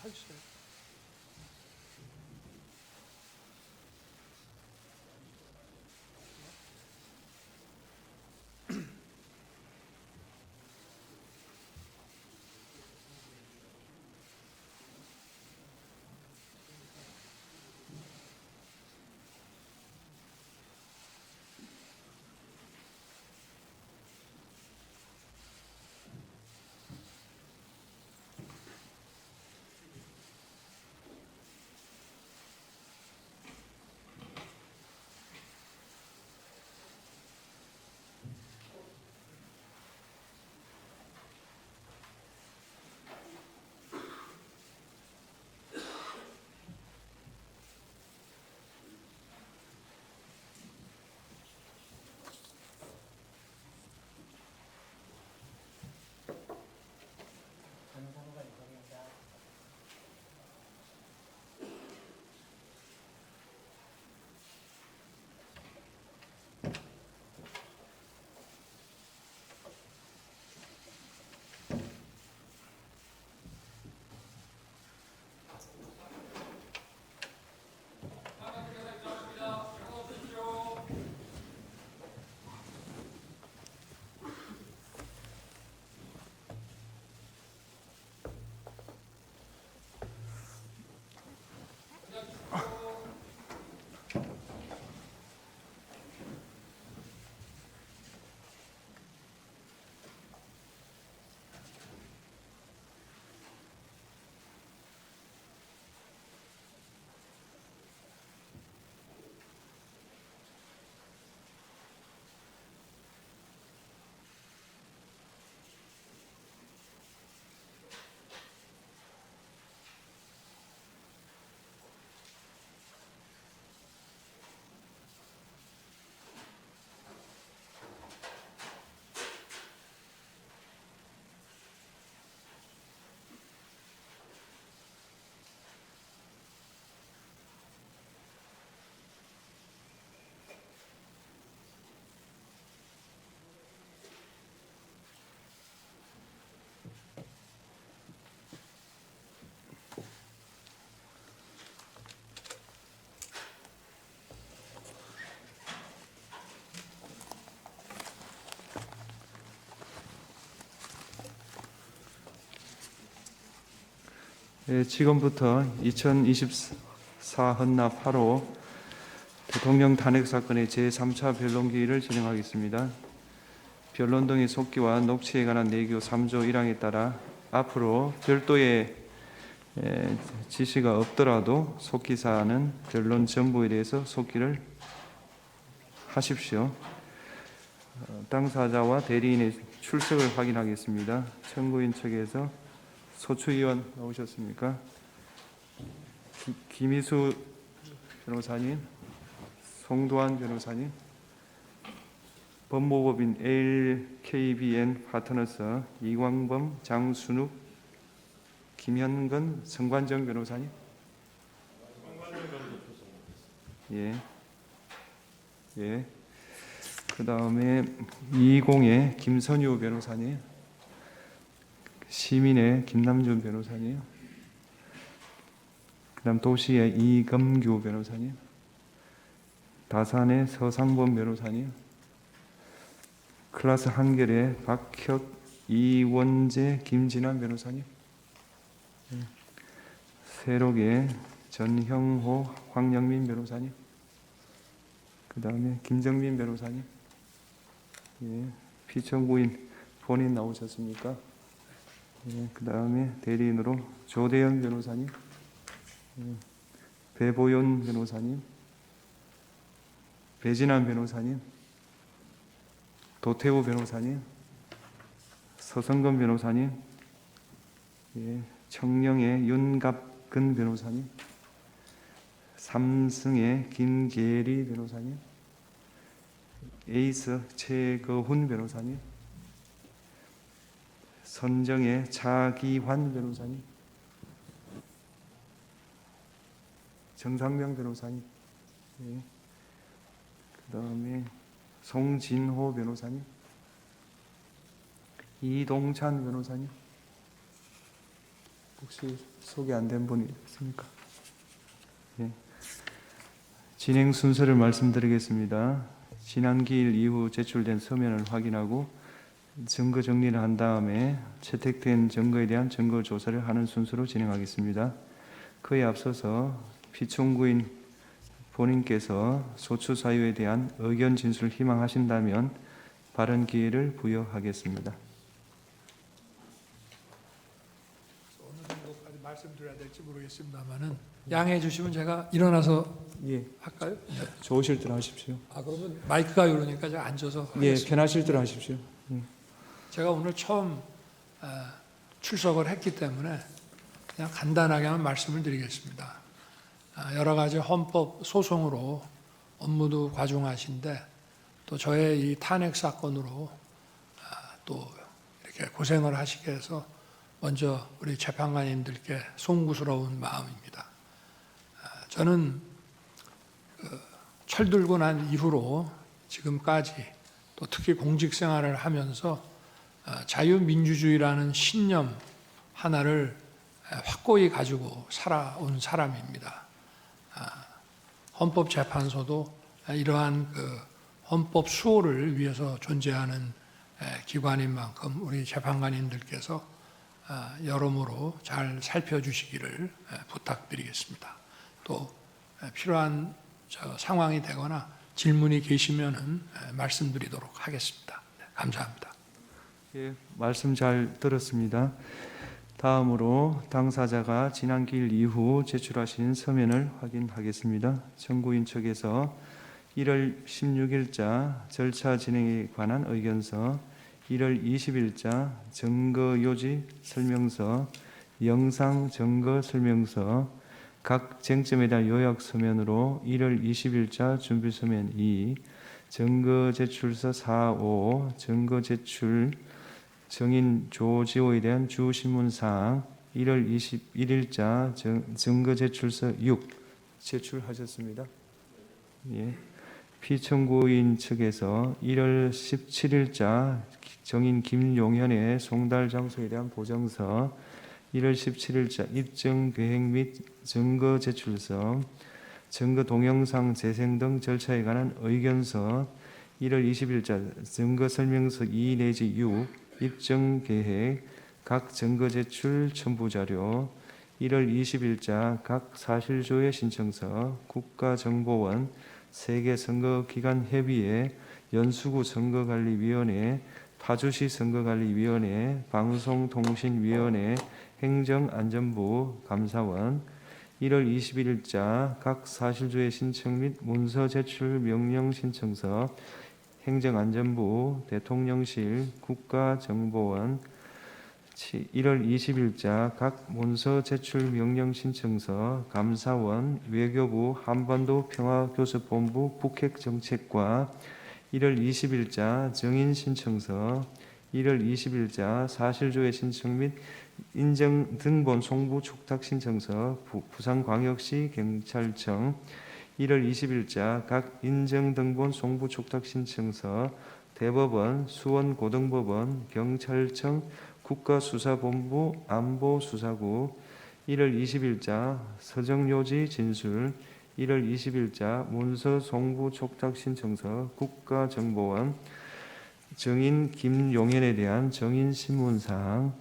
서 있어요. 지금부터 2024 헌납 8호 대통령 탄핵 사건의 제3차 변론기일을 진행하겠습니다. 변론 등의 속기와 녹취에 관한 내규 3조 1항에 따라 앞으로 별도의 지시가 없더라도 속기사항은 변론 전부에 대해서 속기를 하십시오. 당사자와 대리인의 출석을 확인하겠습니다. 청구인 측에서 소추위원 나오셨습니까? 김희수 변호사님, 송도환 변호사님, 법무법인 LKBN 파트너스 이광범, 장순욱, 김현근, 성관정 변호사님. 예. 그 다음에 이공의 김선유 변호사님, 시민의 김남준 변호사님, 그 다음 도시의 이금규 변호사님, 다산의 서상범 변호사님, 클라스 한결의 박혁, 이원재, 김진환 변호사님, 세록의 전형호, 황영민 변호사님, 그 다음에 김정민 변호사님, 피청구인 본인 나오셨습니까? 그 다음에 대리인으로 조대현 변호사님, 배보연 변호사님, 배진환 변호사님, 도태우 변호사님, 서성근 변호사님, 청령의 윤갑근 변호사님, 삼승의 김계리 변호사님, 에이스 최거훈 변호사님, 선정의 차기환 변호사님, 정상명 변호사님, 그 다음에 송진호 변호사님, 이동찬 변호사님, 혹시 소개 안 된 분이 있습니까? 예. 진행 순서를 말씀드리겠습니다. 지난 기일 이후 제출된 서면을 확인하고 증거 정리를 한 다음에 채택된 증거에 대한 증거 조사를 하는 순서로 진행하겠습니다. 그에 앞서서 피청구인 본인께서 소추 사유에 대한 의견 진술을 희망하신다면 발언 기회를 부여하겠습니다. 어느 정도까지 말씀드려야 될지 모르겠습니다만은 양해해 주시면 제가 일어나서 예, 할까요? 좋으실 대로 하십시오. 그러면 마이크가 이러니까 제가 앉아서 예, 하겠습니다. 편하실 대로 하십시오. 제가 오늘 처음 출석을 했기 때문에 그냥 간단하게만 말씀을 드리겠습니다. 여러 가지 헌법 소송으로 업무도 과중하신데 또 저의 이 탄핵 사건으로 또 이렇게 고생을 하시게 해서 먼저 우리 재판관님들께 송구스러운 마음입니다. 저는 철들고 난 이후로 지금까지 또 특히 공직 생활을 하면서 자유민주주의라는 신념 하나를 확고히 가지고 살아온 사람입니다. 헌법재판소도 이러한 그 헌법 수호를 위해서 존재하는 기관인 만큼 우리 재판관님들께서 여러모로 잘 살펴주시기를 부탁드리겠습니다. 또 필요한 상황이 되거나 질문이 계시면은 말씀드리도록 하겠습니다. 감사합니다. 예, 말씀 잘 들었습니다. 다음으로 당사자가 지난 기일 이후 제출하신 서면을 확인하겠습니다. 청구인 측에서 1월 16일자 절차 진행에 관한 의견서, 1월 20일자 증거 요지 설명서, 영상 증거 설명서, 각 쟁점에 대한 요약 서면으로 1월 20일자 준비 서면 2, 증거 제출서 4, 5, 증거 제출 정인 조지호에 대한 주신문사항 1월 21일자 증거 제출서 6 제출하셨습니다. 예. 피청구인 측에서 1월 17일자 정인 김용현의 송달 장소에 대한 보정서, 1월 17일자 입증 계획 및 증거 제출서, 증거 동영상 재생 등 절차에 관한 의견서, 1월 20일자 증거 설명서 2 내지 6 입증 계획, 각 증거 제출 첨부 자료, 1월 20일자 각 사실조회 신청서, 국가정보원, 세계선거기관협의회, 연수구 선거관리위원회, 파주시 선거관리위원회, 방송통신위원회, 행정안전부 감사원, 1월 21일자 각 사실조회 신청 및 문서 제출 명령 신청서, 행정안전부, 대통령실, 국가정보원, 1월 20일자 각 문서 제출 명령 신청서, 감사원, 외교부, 한반도 평화교섭본부 북핵정책과, 1월 20일자 정인 신청서, 1월 20일자 사실조회 신청 및 인정 등본 송부 촉탁 신청서, 부산광역시 경찰청, 1월 20일자 각 인정 등본 송부 촉탁 신청서, 대법원, 수원고등법원, 경찰청, 국가수사본부, 안보수사국, 1월 20일자 서정요지 진술, 1월 20일자 문서 송부 촉탁 신청서, 국가정보원, 정인 김용현에 대한 정인 신문사항,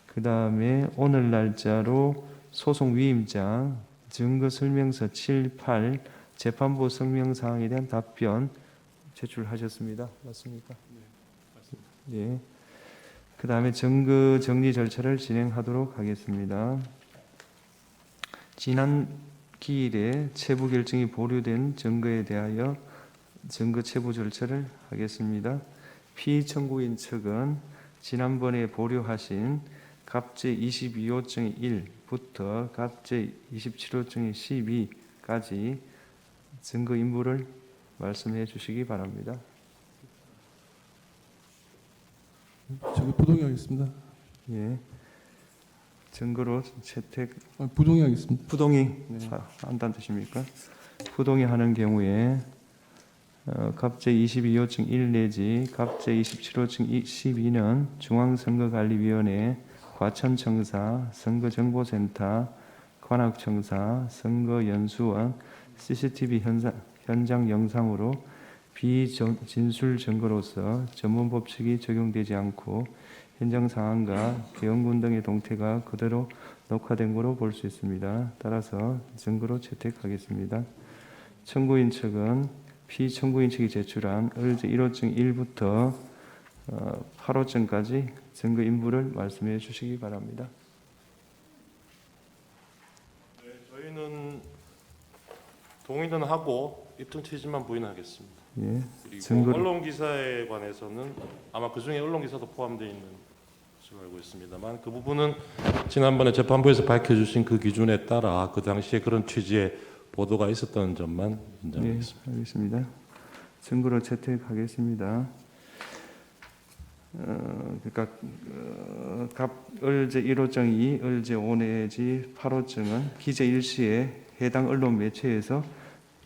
그 다음에 오늘 날짜로 소송 위임장, 증거설명서 7, 8, 재판부 성명사항에 대한 답변 제출하셨습니다. 맞습니까? 네, 맞습니다. 네. 그 다음에 증거 정리 절차를 진행하도록 하겠습니다. 지난 기일에 체부 결정이 보류된 증거에 대하여 증거 체부 절차를 하겠습니다. 피청구인 측은 지난번에 보류하신 갑제 22호증 1부터 갑제 27호증 12까지 증거 인물을 말씀해 주시기 바랍니다. 저기 부동의하겠습니다. 예. 증거로 채택 부동의하겠습니다. 부동의 한다는 뜻입니까? 부동의 하는 경우에 갑제 22호증 1 내지 갑제 27호증 12는 중앙선거관리위원회 과천청사, 선거정보센터, 관악청사, 선거연수원, CCTV 현장 영상으로 비진술 증거로서 전문법칙이 적용되지 않고 현장 상황과 개헌군 등의 동태가 그대로 녹화된 것으로 볼 수 있습니다. 따라서 증거로 채택하겠습니다. 청구인 측은 피청구인 측이 제출한 을제 1호증 1부터 8호증까지 증거 인부를 말씀해 주시기 바랍니다. 네, 저희는 동의는 하고 입증 취지만 부인하겠습니다. 예, 그리고 증거를- 언론 기사에 관해서는 아마 그 중에 언론 기사도 포함되어 있는 것으로 알고 있습니다만 그 부분은 지난번에 재판부에서 밝혀주신 그 기준에 따라 그 당시에 그런 취지의 보도가 있었던 점만 네, 인정하겠습니다. 알겠습니다. 증거로 채택하겠습니다. 그러니까 을제 1호증 2, 을제 5 내지 8호증은 기재 일시에 해당 언론 매체에서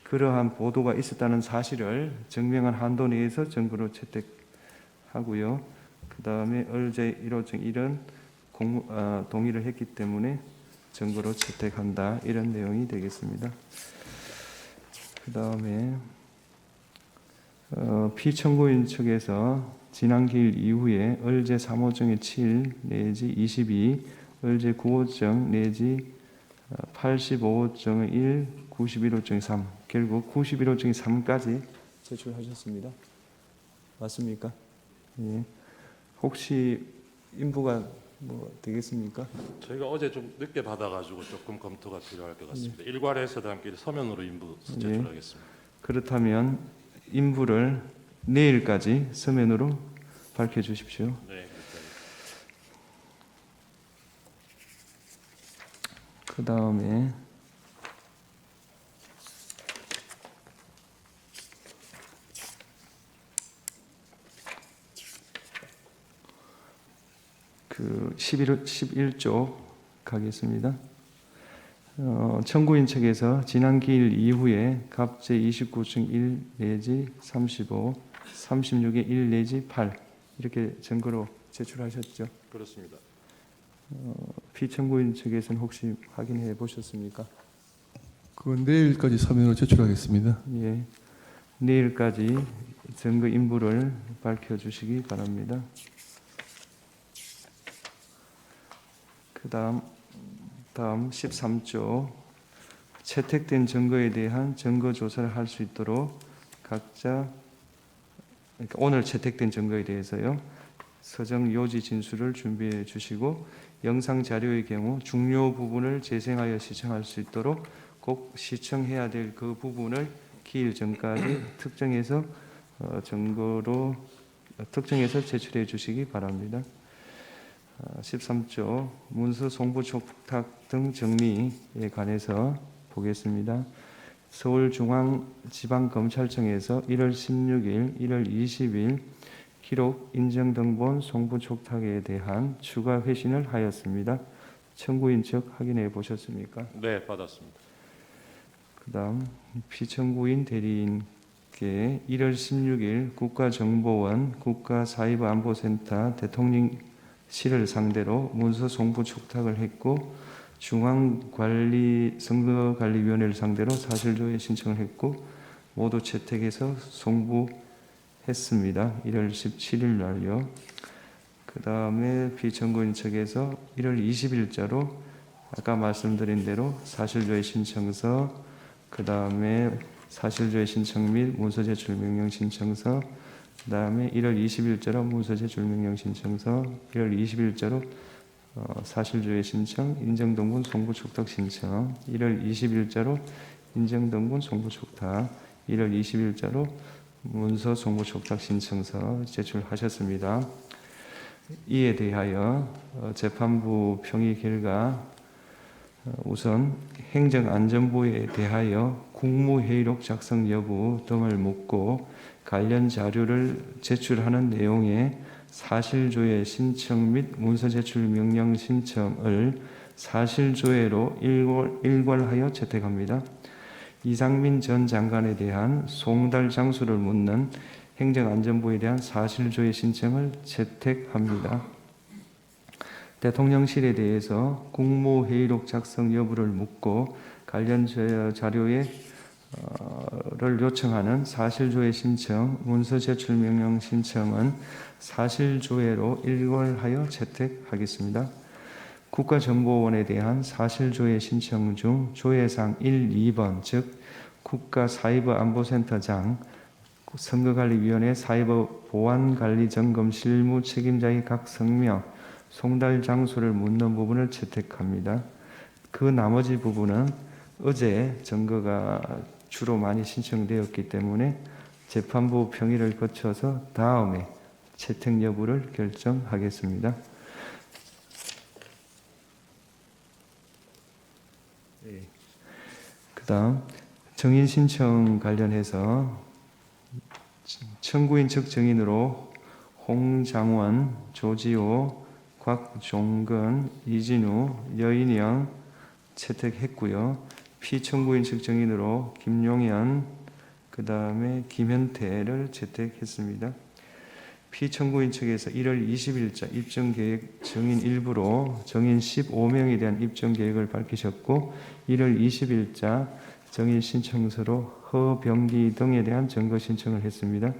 그러한 보도가 있었다는 사실을 증명한 한도 내에서 증거로 채택하고요. 그 다음에 을제 1호증 1은 동의를 했기 때문에 증거로 채택한다. 이런 내용이 되겠습니다. 그 다음에 피청구인 측에서 지난 기일 이후에 을제 3호증의 7 내지 22, 을제 9호증 내지 85호증의 1, 91호증의 3, 결국 91호증의 3까지 제출하셨습니다. 맞습니까? 예. 혹시 인부가 뭐 되겠습니까? 저희가 어제 좀 늦게 받아가지고 조금 검토가 필요할 것 같습니다. 일괄해서 함께 서면으로 인부 제출하겠습니다. 그렇다면 인부를 내일까지 서면으로 밝혀주십시오. 네, 그 다음에 그 11조 가겠습니다. 청구인 측에서 지난 기일 이후에 갑제 29층 1 내지 35, 36의 1 내지 8 이렇게 증거로 제출하셨죠. 그렇습니다. 피청구인 측에서는 혹시 확인해 보셨습니까? 그건 내일까지 서면으로 제출하겠습니다. 예, 내일까지 증거 인부를 밝혀주시기 바랍니다. 다음 13조 채택된 증거에 대한 증거 조사를 할 수 있도록 각자 그러니까 오늘 채택된 증거에 대해서요 서정 요지 진술을 준비해 주시고 영상 자료의 경우 중요 부분을 재생하여 시청할 수 있도록 꼭 시청해야 될 그 부분을 기일 전까지 특정해서 증거로 특정해서 제출해 주시기 바랍니다. 13조 문서 송부 촉탁 등 정리에 관해서 보겠습니다. 서울중앙지방검찰청에서 1월 16일, 1월 20일 기록 인정등본 송부 촉탁에 대한 추가 회신을 하였습니다. 청구인 측 확인해 보셨습니까? 네, 받았습니다. 그 다음 피청구인 대리인께 1월 16일 국가정보원 국가사이버안보센터 대통령실을 상대로 문서 송부 촉탁을 했고 선거관리위원회를 상대로 사실조회 신청을 했고 모두 채택해서 송부했습니다. 1월 17일 날요. 그 다음에 피청구인 측에서 1월 20일자로 아까 말씀드린 대로 사실조회 신청서 그 다음에 사실조회 신청 및 문서 제출 명령 신청서 그 다음에 1월 20일자로 문서 제출 명령 신청서 1월 20일자로 사실조회 신청 인정등본 송부 촉탁 신청 1월 20일자로 인정등본 송부 촉탁 1월 20일자로 문서 송부 촉탁 신청서 제출하셨습니다. 이에 대하여 재판부 평의 결과 우선 행정안전부에 대하여 국무회의록 작성 여부 등을 묻고 관련 자료를 제출하는 내용의 사실조회 신청 및 문서 제출 명령 신청을 사실조회로 일괄하여 채택합니다. 이상민 전 장관에 대한 송달 장소를 묻는 행정안전부에 대한 사실조회 신청을 채택합니다. 대통령실에 대해서 국무회의록 작성 여부를 묻고 관련 자료를 요청하는 사실조회 신청, 문서 제출 명령 신청은 사실조회로 일괄하여 채택하겠습니다. 국가정보원에 대한 사실조회 신청 중 조회사항 1, 2번, 즉 국가사이버안보센터장, 선거관리위원회 사이버 보안관리 점검 실무 책임자의 각 성명, 송달 장소를 묻는 부분을 채택합니다. 그 나머지 부분은 어제 증거가 주로 많이 신청되었기 때문에 재판부 평의를 거쳐서 다음에 채택 여부를 결정하겠습니다. 그 다음 정인 신청 관련해서 청구인 측 정인으로 홍장원, 조지호, 곽종근, 이진우, 여인영 채택했고요. 피청구인 측 정인으로 김용현, 그 다음에 김현태를 채택했습니다. 피청구인 측에서 1월 20일자 입정계획 정인 일부로 정인 15명에 대한 입정계획을 밝히셨고 1월 20일자 정인 신청서로 허병기 등에 대한 증거 신청을 했습니다.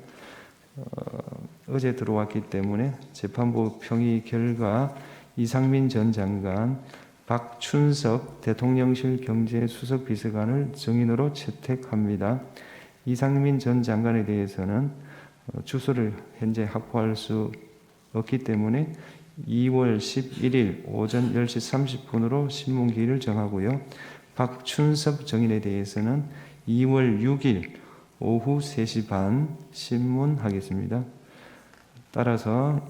어제 들어왔기 때문에 재판부 평의 결과 이상민 전 장관, 박춘석 대통령실 경제수석비서관을 정인으로 채택합니다. 이상민 전 장관에 대해서는 주소를 현재 확보할 수 없기 때문에 2월 11일 오전 10시 30분으로 신문기일을 정하고요. 박춘석 정인에 대해서는 2월 6일 오후 3시 반 신문하겠습니다. 따라서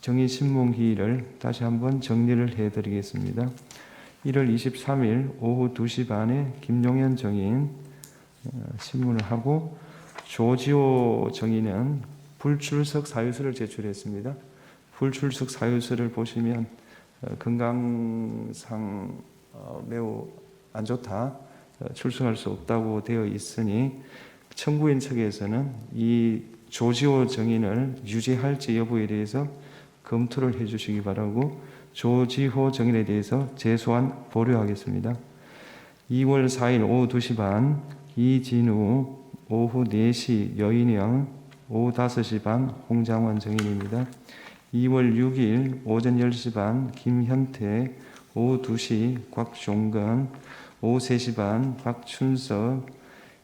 정인 신문기일을 다시 한번 정리를 해드리겠습니다. 1월 23일 오후 2시 반에 김용현 정인 신문을 하고 조지호 정인은 불출석 사유서를 제출했습니다. 불출석 사유서를 보시면 건강상 매우 안 좋다, 출석할 수 없다고 되어 있으니 청구인 측에서는 이 조지호 정인을 유지할지 여부에 대해서 검토를 해주시기 바라고 조지호 정인에 대해서 재소한 보류하겠습니다. 2월 4일 오후 2시 반 이진우, 오후 4시 여인영, 오후 5시 반 홍장원 정인입니다. 2월 6일 오전 10시 반 김현태, 오후 2시 곽종근, 오후 3시 반 박춘석,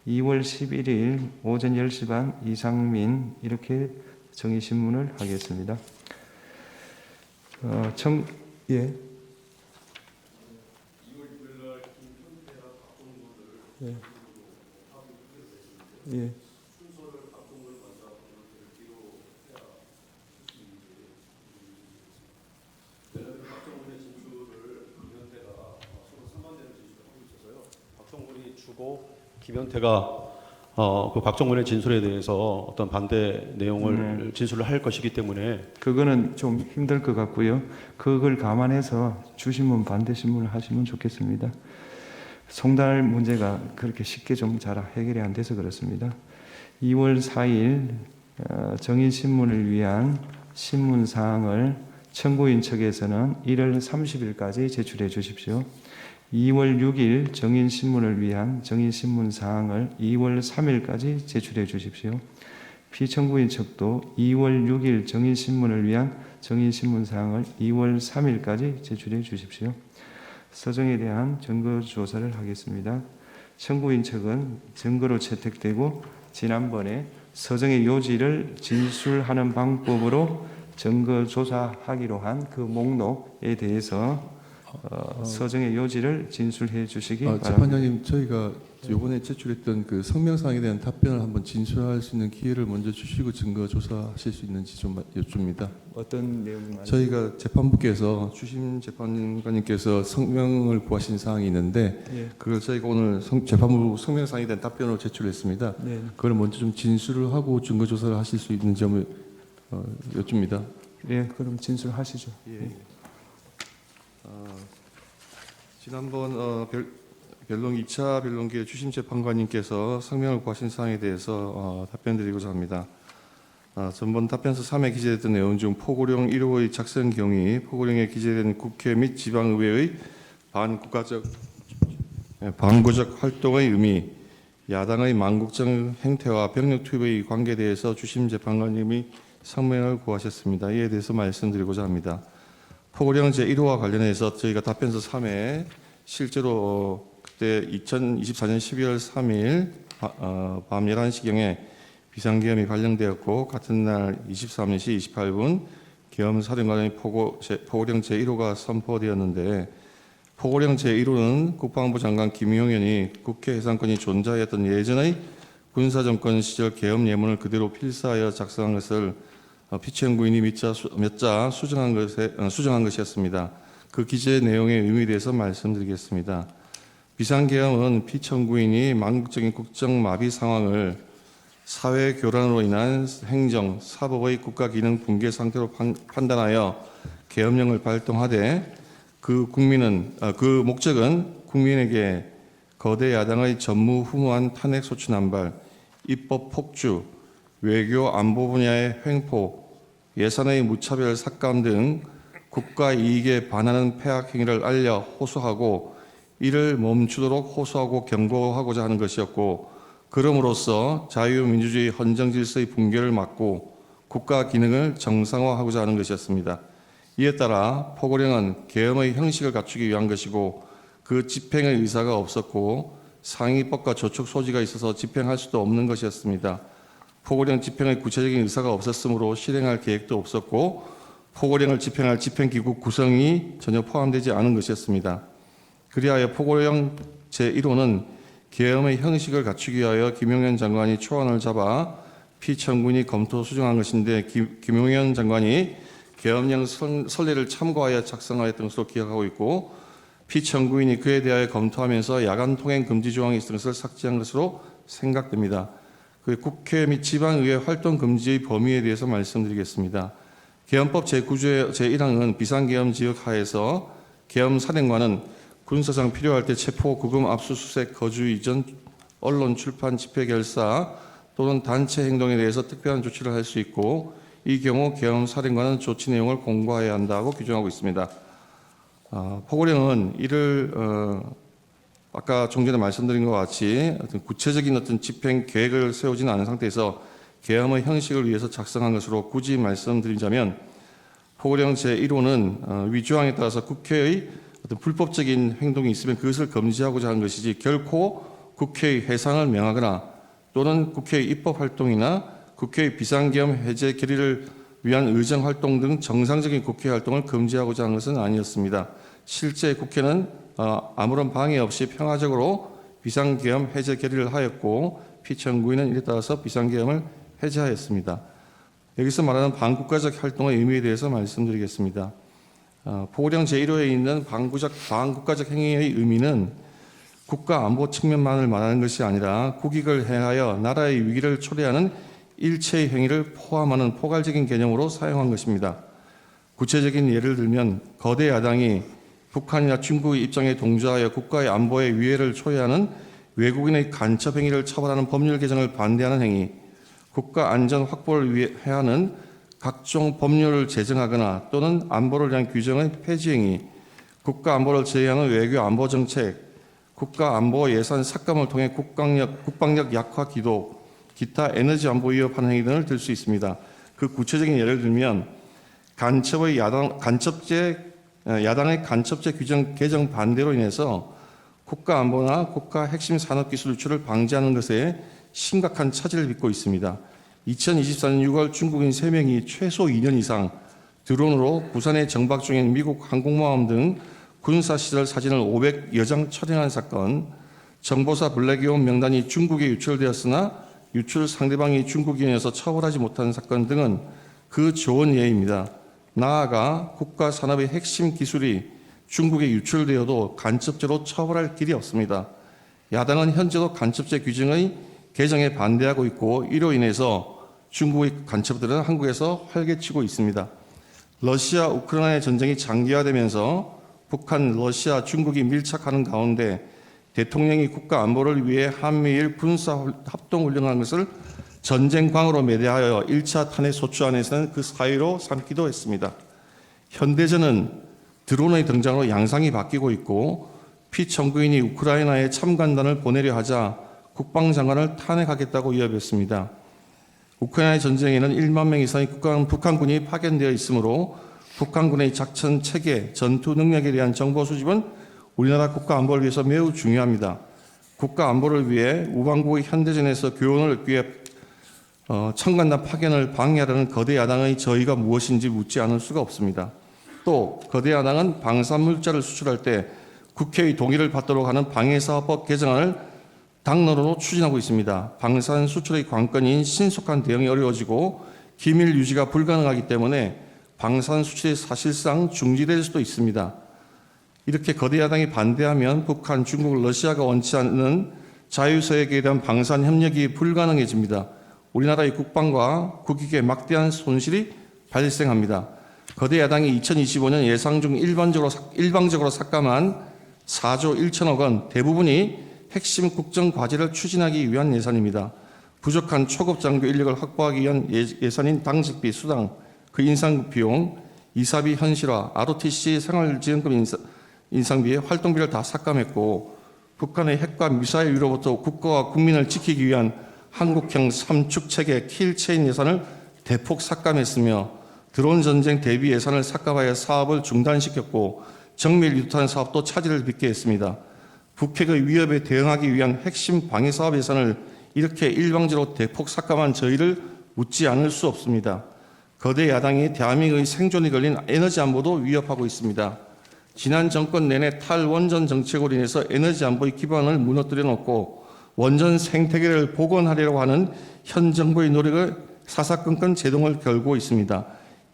2월 11일 오전 10시 반 이상민, 이렇게 정의신문을 하겠습니다. 예. 예. 박정훈이 주고 김현태가 그 박정훈의 진술에 대해서 어떤 반대 내용을 진술을 할 것이기 때문에 그거는 좀 힘들 것 같고요. 그걸 감안해서 주신문 반대 신문을 하시면 좋겠습니다. 송달 문제가 그렇게 쉽게 좀 잘 해결이 안 돼서 그렇습니다. 2월 4일 정인 신문을 위한 신문 사항을 청구인 측에서는 1월 30일까지 제출해 주십시오. 2월 6일 정인 신문을 위한 정인 신문 사항을 2월 3일까지 제출해 주십시오. 피청구인 측도 2월 6일 정인 신문을 위한 정인 신문 사항을 2월 3일까지 제출해 주십시오. 서정에 대한 증거 조사를 하겠습니다. 청구인 측은 증거로 채택되고 지난번에 서정의 요지를 진술하는 방법으로 증거 조사하기로 한 그 목록에 대해서 서정의 요지를 진술해 주시기 바랍니다. 재판장님, 저희가 이번에 제출했던 그 성명사항에 대한 답변을 한번 진술할 수 있는 기회를 먼저 주시고 증거 조사하실 수 있는지 좀 여쭙니다. 어떤 내용을 저희가 재판부께서 주심 재판관님께서 성명을 구하신 사항이 있는데 예. 그걸 저희가 오늘 재판부 성명사항에 대한 답변으로 제출했습니다. 네. 그걸 먼저 좀 진술을 하고 증거 조사를 하실 수 있는 점을 여쭙니다. 예, 그럼 진술하시죠. 예. 지난번 변론 2차 변론기에 주심 재판관님께서 성명을 구하신 사항에 대해서 답변드리고자 합니다. 전번 답변서 3에 기재됐던 내용 중 포고령 1호의 작성 경위, 포고령에 기재된 국회 및 지방의회의 반구적 활동의 의미, 야당의 망국적 행태와 병력 투입의 관계에 대해서 주심 재판관님이 상명을 구하셨습니다. 이에 대해서 말씀드리고자 합니다. 포고령 제1호와 관련해서 저희가 답변서 3에 실제로 그때 2024년 12월 3일 밤 11시경에 비상계엄이 발령되었고 같은 날 23시 28분 계엄사령관의 포고령 제1호가 선포되었는데 포고령 제1호는 국방부 장관 김용현이 국회 해상권이 존재하였던 예전의 군사정권 시절 계엄 예문을 그대로 필사하여 작성한 것을 피천구인이 몇 자 수정한 것이었습니다. 그 기재 내용의 의미에 대해서 말씀드리겠습니다. 비상계엄은 피천구인이 망국적인 국정마비 상황을 사회 교란으로 인한 행정, 사법의 국가 기능 붕괴 상태로 판단하여 계엄령을 발동하되 그 목적은 국민에게 거대 야당의 전무후무한 탄핵 소추 남발, 입법 폭주, 외교 안보 분야의 횡포, 예산의 무차별 삭감 등 국가 이익에 반하는 폐악 행위를 알려 호소하고 이를 멈추도록 호소하고 경고하고자 하는 것이었고, 그럼으로써 자유민주주의 헌정 질서의 붕괴를 막고 국가 기능을 정상화하고자 하는 것이었습니다. 이에 따라 포고령은 계엄의 형식을 갖추기 위한 것이고 그 집행의 의사가 없었고 상위법과 저촉 소지가 있어서 집행할 수도 없는 것이었습니다. 포고령 집행의 구체적인 의사가 없었으므로 실행할 계획도 없었고 포고령을 집행할 집행기구 구성이 전혀 포함되지 않은 것이었습니다. 그리하여 포고령 제1호는 계엄의 형식을 갖추기 위하여 김용현 장관이 초안을 잡아 피천군이 검토 수정한 것인데 김용현 장관이 계엄령 선례를 참고하여 작성하였던 것으로 기억하고 있고 피천구인이 그에 대하여 검토하면서 야간 통행 금지 조항이 있었던 것을 삭제한 것으로 생각됩니다. 그 국회 및 지방의회 활동 금지의 범위에 대해서 말씀드리겠습니다. 계엄법 제9조의 제1항은 비상계엄 지역 하에서 계엄 사령관은 군사상 필요할 때 체포, 구금, 압수수색, 거주 이전, 언론, 출판, 집회, 결사 또는 단체 행동에 대해서 특별한 조치를 할 수 있고 이 경우 계엄 사령관은 조치 내용을 공고해야 한다고 규정하고 있습니다. 포고령은 이를 아까 좀 전에 말씀드린 것 같이 어떤 구체적인 어떤 집행 계획을 세우지는 않은 상태에서 계엄의 형식을 위해서 작성한 것으로 굳이 말씀드리자면 포고령 제1호는 위조항에 따라서 국회의 어떤 불법적인 행동이 있으면 그것을 금지하고자 하는 것이지 결코 국회의 해산을 명하거나 또는 국회의 입법 활동이나 국회의 비상계엄 해제 결의를 위한 의정활동 등 정상적인 국회 활동을 금지하고자 하는 것은 아니었습니다. 실제 국회는 아무런 방해 없이 평화적으로 비상계엄 해제 결의를 하였고 피천구인은 이에 따라서 비상계엄을 해제하였습니다. 여기서 말하는 반국가적 활동의 의미에 대해서 말씀드리겠습니다. 포고령 제1호에 있는 반국가적 행위의 의미는 국가 안보 측면만을 말하는 것이 아니라 국익을 행하여 나라의 위기를 초래하는 일체의 행위를 포함하는 포괄적인 개념으로 사용한 것입니다. 구체적인 예를 들면 거대 야당이 북한이나 중국의 입장에 동조하여 국가의 안보에 위해를 초래하는 외국인의 간첩 행위를 처벌하는 법률 개정을 반대하는 행위, 국가 안전 확보를 위해 하는 각종 법률을 제정하거나 또는 안보를 위한 규정의 폐지 행위, 국가 안보를 제외하는 외교 안보 정책, 국가 안보 예산 삭감을 통해 국방력 약화 기도, 기타 에너지 안보 위협하는 행위 등을 들 수 있습니다. 그 구체적인 예를 들면 야당의 간첩죄 규정 개정 반대로 인해서 국가 안보나 국가 핵심 산업 기술 유출을 방지하는 것에 심각한 차질을 빚고 있습니다. 2024년 6월 중국인 3명이 최소 2년 이상 드론으로 부산에 정박 중인 미국 항공모함 등 군사시설 사진을 500여 장 촬영한 사건, 정보사 블랙이온 명단이 중국에 유출되었으나 유출 상대방이 중국인이어서 처벌하지 못한 사건 등은 그 좋은 예입니다. 나아가 국가 산업의 핵심 기술이 중국에 유출되어도 간첩죄로 처벌할 길이 없습니다. 야당은 현재도 간첩죄 규정의 개정에 반대하고 있고 이로 인해서 중국의 간첩들은 한국에서 활개치고 있습니다. 러시아 우크라이나 전쟁이 장기화되면서 북한, 러시아, 중국이 밀착하는 가운데 대통령이 국가 안보를 위해 한미일 군사 합동 훈련한 것을 전쟁광으로 매대하여 1차 탄핵 소추안에서는 그 사유로 삼기도 했습니다. 현대전은 드론의 등장으로 양상이 바뀌고 있고 피청구인이 우크라이나에 참관단을 보내려 하자 국방장관을 탄핵하겠다고 위협했습니다. 우크라이나 전쟁에는 1만 명 이상의 북한군이 파견되어 있으므로 북한군의 작전 체계, 전투 능력에 대한 정보 수집은 우리나라 국가 안보를 위해서 매우 중요합니다. 국가 안보를 위해 우방국의 현대전에서 교훈을 얻기 위해 참관단 파견을 방해하려는 거대 야당의 저의가 무엇인지 묻지 않을 수가 없습니다. 또 거대 야당은 방산물자를 수출할 때 국회의 동의를 받도록 하는 방해사업법 개정안을 당론으로 추진하고 있습니다. 방산 수출의 관건인 신속한 대응이 어려워지고 기밀 유지가 불가능하기 때문에 방산 수출이 사실상 중지될 수도 있습니다. 이렇게 거대 야당이 반대하면 북한, 중국, 러시아가 원치 않는 자유서약에 대한 방산 협력이 불가능해집니다. 우리나라의 국방과 국익에 막대한 손실이 발생합니다. 거대 야당이 2025년 예상 중 일방적으로 삭감한 4조 1천억 원 대부분이 핵심 국정 과제를 추진하기 위한 예산입니다. 부족한 초급 장교 인력을 확보하기 위한 예산인 당직비, 수당, 그 인상 비용, 이사비 현실화, ROTC 생활지원금 인상비에 활동비를 다 삭감했고 북한의 핵과 미사일 위로부터 국가와 국민을 지키기 위한 한국형 삼축 체계 킬체인 예산을 대폭 삭감했으며 드론 전쟁 대비 예산을 삭감하여 사업을 중단시켰고 정밀 유탄 사업도 차질을 빚게 했습니다. 북핵의 위협에 대응하기 위한 핵심 방위 사업 예산을 이렇게 일방적으로 대폭 삭감한 저희를 묻지 않을 수 없습니다. 거대 야당이 대한민국의 생존이 걸린 에너지 안보도 위협하고 있습니다. 지난 정권 내내 탈원전 정책으로 인해서 에너지 안보의 기반을 무너뜨려 놓고 원전 생태계를 복원하려고 하는 현 정부의 노력을 사사건건 제동을 걸고 있습니다.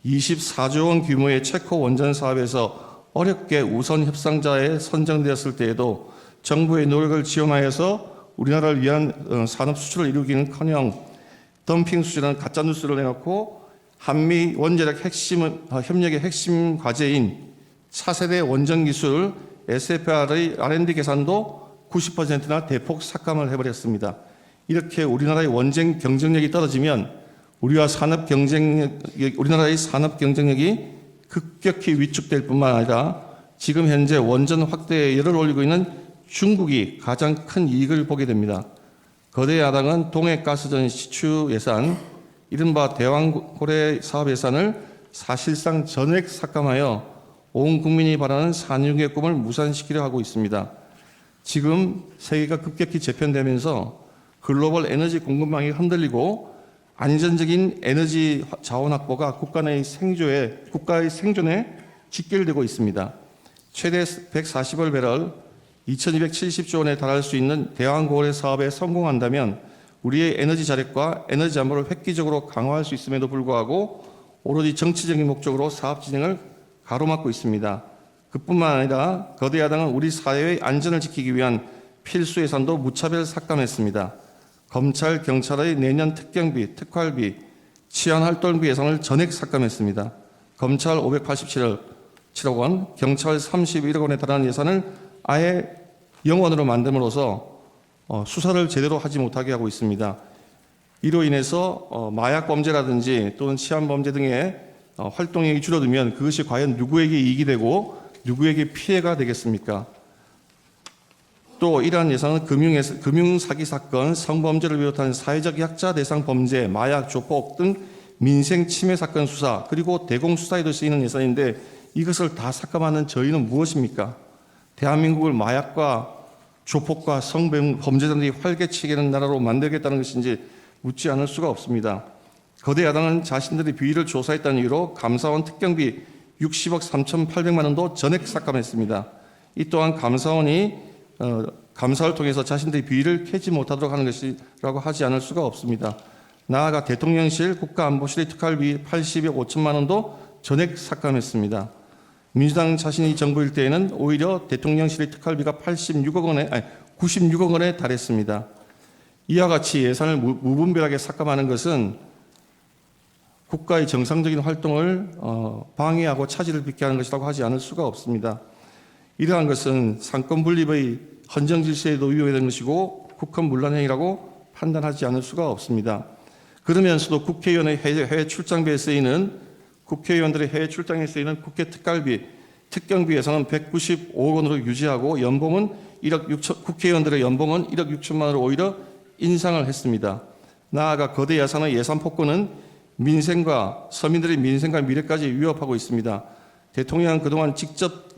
24조 원 규모의 체코 원전 사업에서 어렵게 우선 협상자에 선정되었을 때에도 정부의 노력을 지원하여서 우리나라를 위한 산업 수출을 이루기는커녕 덤핑 수준의 가짜 뉴스를 내놓고 한미 원자력 협력의 핵심 과제인 차세대 원전 기술 SFR의 R&D 계산도 90%나 대폭 삭감을 해버렸습니다. 이렇게 우리나라의 원전 경쟁력이 떨어지면 우리나라의 산업 경쟁력이 급격히 위축될 뿐만 아니라 지금 현재 원전 확대에 열을 올리고 있는 중국이 가장 큰 이익을 보게 됩니다. 거대 야당은 동해가스전 시추 예산, 이른바 대왕고래 사업 예산을 사실상 전액 삭감하여 온 국민이 바라는 산유국의 꿈을 무산시키려 하고 있습니다. 지금 세계가 급격히 재편되면서 글로벌 에너지 공급망이 흔들리고 안전적인 에너지 자원 확보가 국가의 생존에 직결되고 있습니다. 최대 140억 배럴 2270조 원에 달할 수 있는 대왕고래 사업에 성공한다면 우리의 에너지 자력과 에너지 안보를 획기적으로 강화할 수 있음에도 불구하고 오로지 정치적인 목적으로 사업 진행을 가로막고 있습니다. 그뿐만 아니라 거대 야당은 우리 사회의 안전을 지키기 위한 필수 예산도 무차별 삭감했습니다. 검찰, 경찰의 내년 특경비, 특활비, 치안활동비 예산을 전액 삭감했습니다. 검찰 587억 원, 경찰 31억 원에 달하는 예산을 아예 영원으로 만듦으로써 수사를 제대로 하지 못하게 하고 있습니다. 이로 인해서 마약 범죄라든지 또는 치안 범죄 등의 활동이 줄어들면 그것이 과연 누구에게 이익이 되고 누구에게 피해가 되겠습니까? 또 이러한 예산은 금융사기 사건, 성범죄를 비롯한 사회적 약자 대상 범죄, 마약, 조폭 등 민생 침해 사건 수사, 그리고 대공수사에도 쓰이는 예산인데 이것을 다 삭감하는 저희는 무엇입니까? 대한민국을 마약과 조폭과 성범죄자들이 활개치기는 나라로 만들겠다는 것인지 묻지 않을 수가 없습니다. 거대 야당은 자신들이 비위를 조사했다는 이유로 감사원 특경비 60억 3,800만 원도 전액 삭감했습니다. 이 또한 감사원이 감사를 통해서 자신들의 비위를 캐지 못하도록 하는 것이라고 하지 않을 수가 없습니다. 나아가 대통령실, 국가안보실의 특활비 80억 5천만 원도 전액 삭감했습니다. 민주당 자신이 정부일 때에는 오히려 대통령실의 특활비가 96억 원에 달했습니다. 이와 같이 예산을 무분별하게 삭감하는 것은 국가의 정상적인 활동을 방해하고 차질을 빚게 하는 것이라고 하지 않을 수가 없습니다. 이러한 것은 상권 분립의 헌정 질서에도 위협이 되는 것이고 국헌 문란 행위라고 판단하지 않을 수가 없습니다. 그러면서도 국회의원의 해외 출장비에 쓰이는 국회의원들의 해외 출장에 쓰이는 국회 특경비 예산은 195억 원으로 유지하고 연봉은 1억 6천, 국회의원들의 연봉은 1억 6천만 원으로 오히려 인상을 했습니다. 나아가 거대 예산의 예산 폭군은 민생과 서민들의 민생과 미래까지 위협하고 있습니다. 대통령은 그동안 직접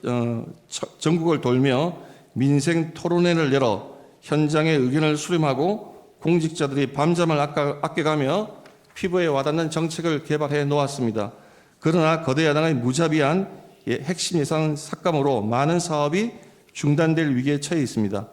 전국을 돌며 민생 토론회를 열어 현장의 의견을 수렴하고 공직자들이 밤잠을 아껴가며 피부에 와닿는 정책을 개발해 놓았습니다. 그러나 거대 야당의 무자비한 핵심 예산 삭감으로 많은 사업이 중단될 위기에 처해 있습니다.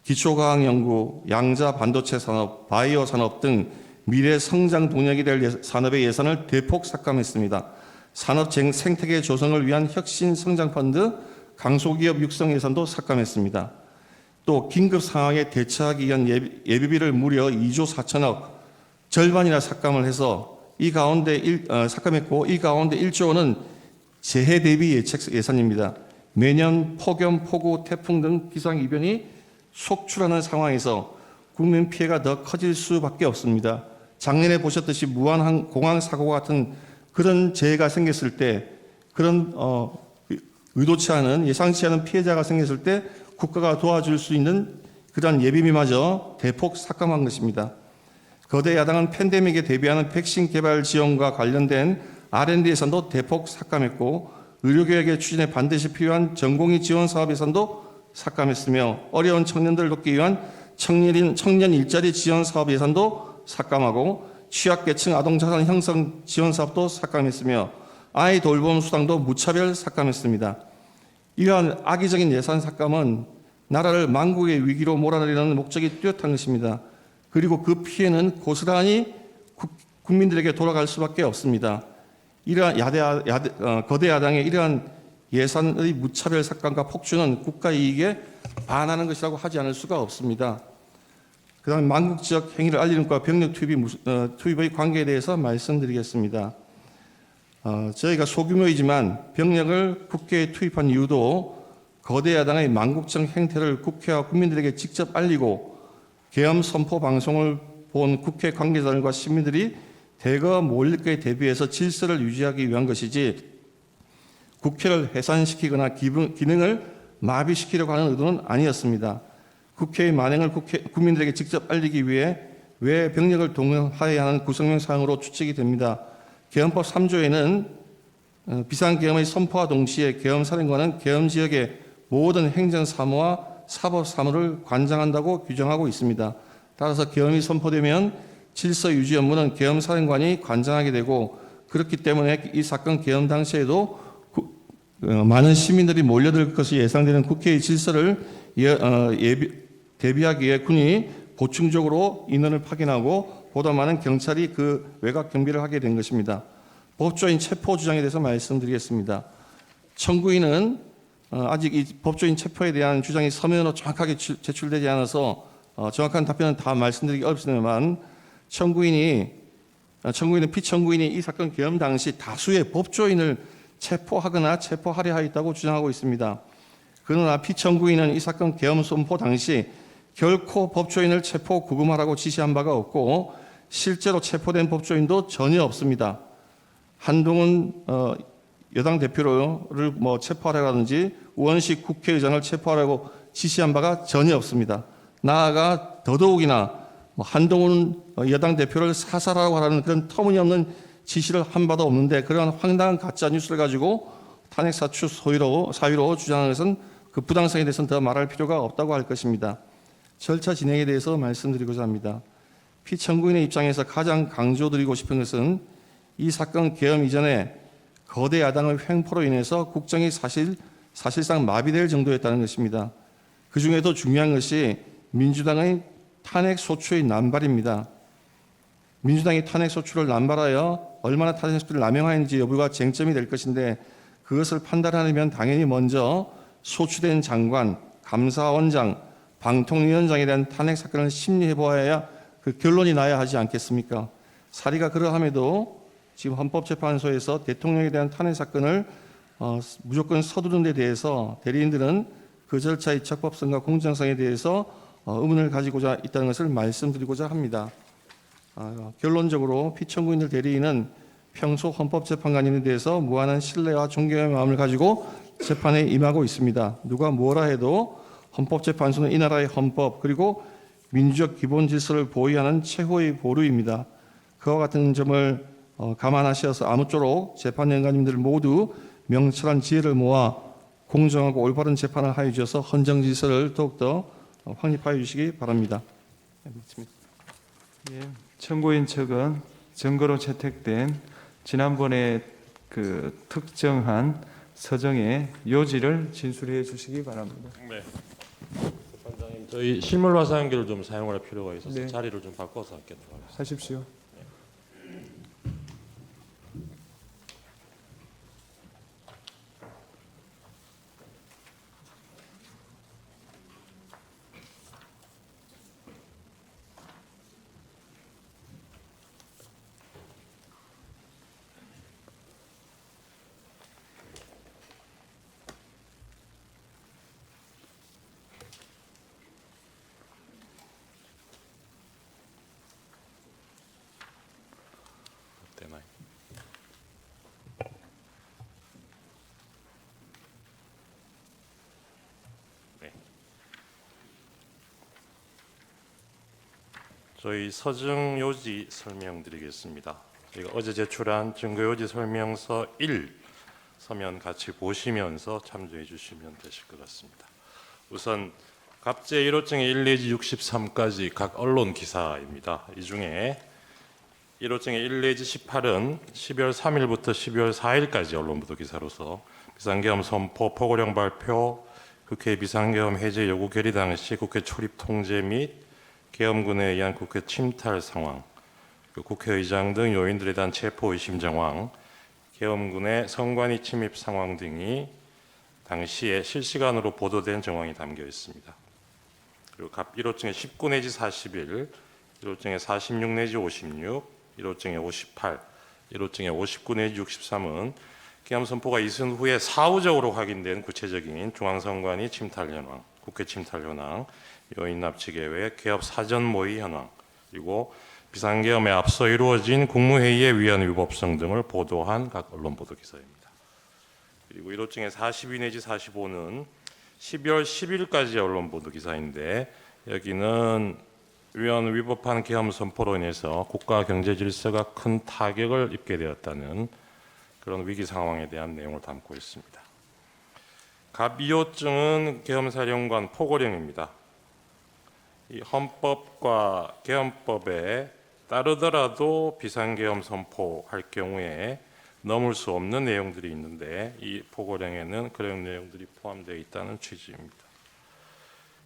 기초과학연구, 양자 반도체 산업, 바이오 산업 등 미래 성장 동력이 될 산업의 예산을 대폭 삭감했습니다. 산업 생태계 조성을 위한 혁신 성장 펀드, 강소기업 육성 예산도 삭감했습니다. 또 긴급 상황에 대처하기 위한 예비비를 무려 2조 4천억, 절반이나 삭감을 해서 삭감했고 이 가운데 1조 원은 재해 대비 예산입니다. 매년 폭염, 폭우, 태풍 등 기상이변이 속출하는 상황에서 국민 피해가 더 커질 수밖에 없습니다. 작년에 보셨듯이 무한 공항 사고 같은 그런 재해가 생겼을 때, 그런 의도치 않은 예상치 않은 피해자가 생겼을 때 국가가 도와줄 수 있는 그러한 예비비마저 대폭 삭감한 것입니다. 거대 야당은 팬데믹에 대비하는 백신 개발 지원과 관련된 R&D 예산도 대폭 삭감했고 의료개혁의 추진에 반드시 필요한 전공의 지원 사업 예산도 삭감했으며 어려운 청년들을 돕기 위한 청년 일자리 지원 사업 예산도 삭감하고 취약계층 아동자산 형성 지원 사업도 삭감했으며 아이 돌봄 수당도 무차별 삭감했습니다. 이러한 악의적인 예산 삭감은 나라를 망국의 위기로 몰아내려는 목적이 뚜렷한 것입니다. 그리고 그 피해는 고스란히 국민들에게 돌아갈 수밖에 없습니다. 이러한 거대 야당의 이러한 예산의 무차별 삭감과 폭주는 국가 이익에 반하는 것이라고 하지 않을 수가 없습니다. 그다음에 망국 지역 행위를 알리는 것과 병력 투입의 관계에 대해서 말씀드리겠습니다. 저희가 소규모이지만 병력을 국회에 투입한 이유도 거대 야당의 망국적 행태를 국회와 국민들에게 직접 알리고 계엄 선포 방송을 본 국회 관계자들과 시민들이 대거 몰릴 것에 대비해서 질서를 유지하기 위한 것이지 국회를 해산시키거나 기능을 마비시키려고 하는 의도는 아니었습니다. 국회의 만행을 국민들에게 직접 알리기 위해 외 병력을 동원하여야 하는 구성명 사항으로 추측이 됩니다. 계엄법 3조에는 비상계엄의 선포와 동시에 계엄사령관은 계엄 지역의 모든 행정사무와 사법사무를 관장한다고 규정하고 있습니다. 따라서 계엄이 선포되면 질서 유지 업무는 계엄사령관이 관장하게 되고 그렇기 때문에 이 사건 계엄 당시에도 많은 시민들이 몰려들 것이 예상되는 국회의 질서를 대비하기 위해 군이 보충적으로 인원을 파견하고 보다 많은 경찰이 그 외곽 경비를 하게 된 것입니다. 법조인 체포 주장에 대해서 말씀드리겠습니다. 청구인은 아직 이 법조인 체포에 대한 주장이 서면으로 정확하게 제출되지 않아서 정확한 답변은 다 말씀드리기 어렵습니다만 청구인은 피청구인이 이 사건 계엄 당시 다수의 법조인을 체포하거나 체포하려 하였다고 주장하고 있습니다. 그러나 피청구인은 이 사건 계엄 선포 당시 결코 법조인을 체포 구금하라고 지시한 바가 없고 실제로 체포된 법조인도 전혀 없습니다. 한동훈 여당 대표를 체포하라든지 우원식 국회의장을 체포하라고 지시한 바가 전혀 없습니다. 나아가 더더욱이나 한동훈 여당 대표를 사살하라고 하는 그런 터무니없는 지시를 한 바도 없는데 그러한 황당한 가짜 뉴스를 가지고 탄핵 사추 사유로 주장하는 것은 그 부당성에 대해서는 더 말할 필요가 없다고 할 것입니다. 절차 진행에 대해서 말씀드리고자 합니다. 피청구인의 입장에서 가장 강조드리고 싶은 것은 이 사건 계엄 이전에 거대 야당의 횡포로 인해서 국정이 사실상 마비될 정도였다는 것입니다. 그 중에도 중요한 것이 민주당의 탄핵 소추의 남발입니다. 민주당이 탄핵 소추를 남발하여 얼마나 탄핵 소추를 남용하는지 여부가 쟁점이 될 것인데 그것을 판단하려면 당연히 먼저 소추된 장관, 감사원장, 방통위원장에 대한 탄핵 사건을 심리해 보아야 그 결론이 나야 하지 않겠습니까? 사리가 그러함에도 지금 헌법재판소에서 대통령에 대한 탄핵 사건을 무조건 서두르는 데 대해서 대리인들은 그 절차의 적법성과 공정성에 대해서 의문을 가지고자 있다는 것을 말씀드리고자 합니다. 결론적으로 피청구인들 대리인은 평소 헌법재판관인에 대해서 무한한 신뢰와 존경의 마음을 가지고 재판에 임하고 있습니다. 누가 뭐라 해도 헌법재판소는 이 나라의 헌법 그리고 민주적 기본 질서를 보위하는 최고의 보루입니다. 그와 같은 점을 감안하셔서 아무쪼록 재판연관님들 모두 명철한 지혜를 모아 공정하고 올바른 재판을 하여 주셔서 헌정 질서를 더욱더 확립하여 주시기 바랍니다. 예, 청구인 측은 증거로 채택된 지난번에 그 특정한 서정의 요지를 진술해 주시기 바랍니다. 네. 재판장님, 저희 실물 화상기를 좀 사용할 필요가 있어서 네. 자리를 좀 바꿔서 하겠다. 하십시오. 되나요? 네. 저희 서증 요지 설명드리겠습니다. 저희가 어제 제출한 증거 요지 설명서 1 서면 같이 보시면서 참조해 주시면 되실 것 같습니다. 우선 갑제 1호증의 1 내지 63까지 각 언론 기사입니다. 이 중에 1호증의 1 내지 18은 12월 3일부터 12월 4일까지 언론 보도 기사로서 비상계엄 선포, 포고령 발표, 국회 비상계엄 해제 요구 결의 당시 국회 출입 통제 및 계엄군에 의한 국회 침탈 상황, 국회의장 등 요인들에 대한 체포 의심 정황, 계엄군의 선관위 침입 상황 등이 당시에 실시간으로 보도된 정황이 담겨 있습니다. 그리고 갑 1호증의 19 내지 41, 1호증의 46 내지 56, 1호증의 58, 1호증의 59 내지 63은 계엄 선포가 있은 후에 사후적으로 확인된 구체적인 중앙선관위 침탈 현황, 국회 침탈 현황, 요인 납치 계획, 개업 사전 모의 현황, 그리고 비상계엄에 앞서 이루어진 국무회의의 위헌 위법성 등을 보도한 각 언론 보도 기사입니다. 그리고 1호증의 42 내지 45는 12월 10일까지 언론 보도 기사인데 여기는 위헌 위법한 계엄 선포로 인해서 국가 경제 질서가 큰 타격을 입게 되었다는 그런 위기 상황에 대한 내용을 담고 있습니다. 갑 2호증은 계엄사령관 포고령입니다. 이 헌법과 계엄법에 따르더라도 비상계엄 선포할 경우에 넘을 수 없는 내용들이 있는데 이 포고령에는 그런 내용들이 포함되어 있다는 취지입니다.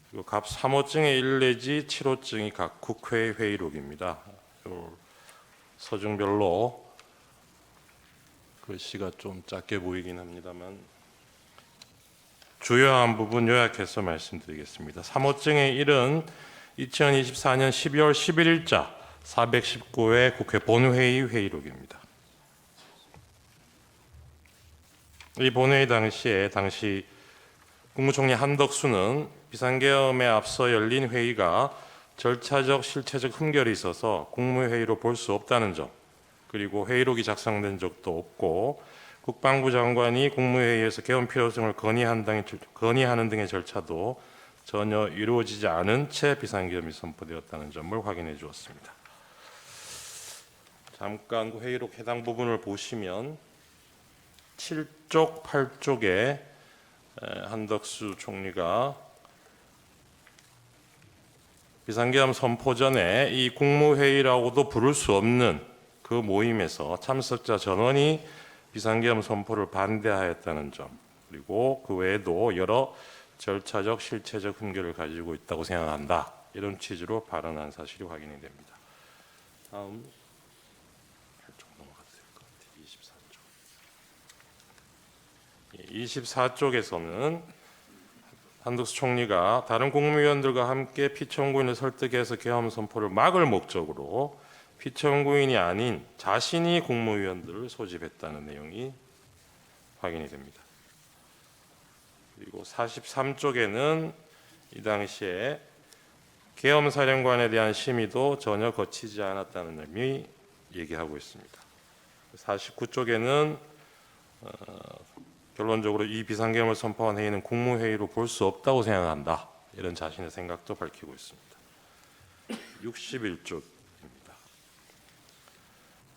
그리고 갑 3호증의 1 내지 7호증이 각 국회 회의록입니다. 서중별로 글씨가 좀 작게 보이긴 합니다만 주요한 부분 요약해서 말씀드리겠습니다. 3호증의 1은 2024년 12월 11일자 419회 국회 본회의 회의록입니다. 이 본회의 당시에 당시 국무총리 한덕수는 비상계엄에 앞서 열린 회의가 절차적 실체적 흠결이 있어서 국무회의로 볼 수 없다는 점, 그리고 회의록이 작성된 적도 없고 국방부 장관이 국무회의에서 계엄 필요성을 건의하는 등의 절차도 전혀 이루어지지 않은 채 비상계엄이 선포되었다는 점을 확인해 주었습니다. 잠깐 그 회의록 해당 부분을 보시면 7쪽, 8쪽에 한덕수 총리가 비상계엄 선포 전에 이 국무회의라고도 부를 수 없는 그 모임에서 참석자 전원이 비상계엄 선포를 반대하였다는 점, 그리고 그 외에도 여러 절차적 실체적 흠결을 가지고 있다고 생각한다, 이런 취지로 발언한 사실이 확인이 됩니다. 다음 8쪽 넘어가도 될 것 같아요. 24쪽에서는 한덕수 총리가 다른 국무위원들과 함께 피청구인을 설득해서 계엄 선포를 막을 목적으로 피청구인이 아닌 자신이 국무위원들을 소집했다는 내용이 확인이 됩니다. 그리고 43쪽에는 이 당시에 계엄 사령관에 대한 심의도 전혀 거치지 않았다는 점이 얘기하고 있습니다. 49쪽에는 결론적으로 이 비상계엄을 선포한 회의는 국무회의로 볼 수 없다고 생각한다. 이런 자신의 생각도 밝히고 있습니다. 61쪽입니다.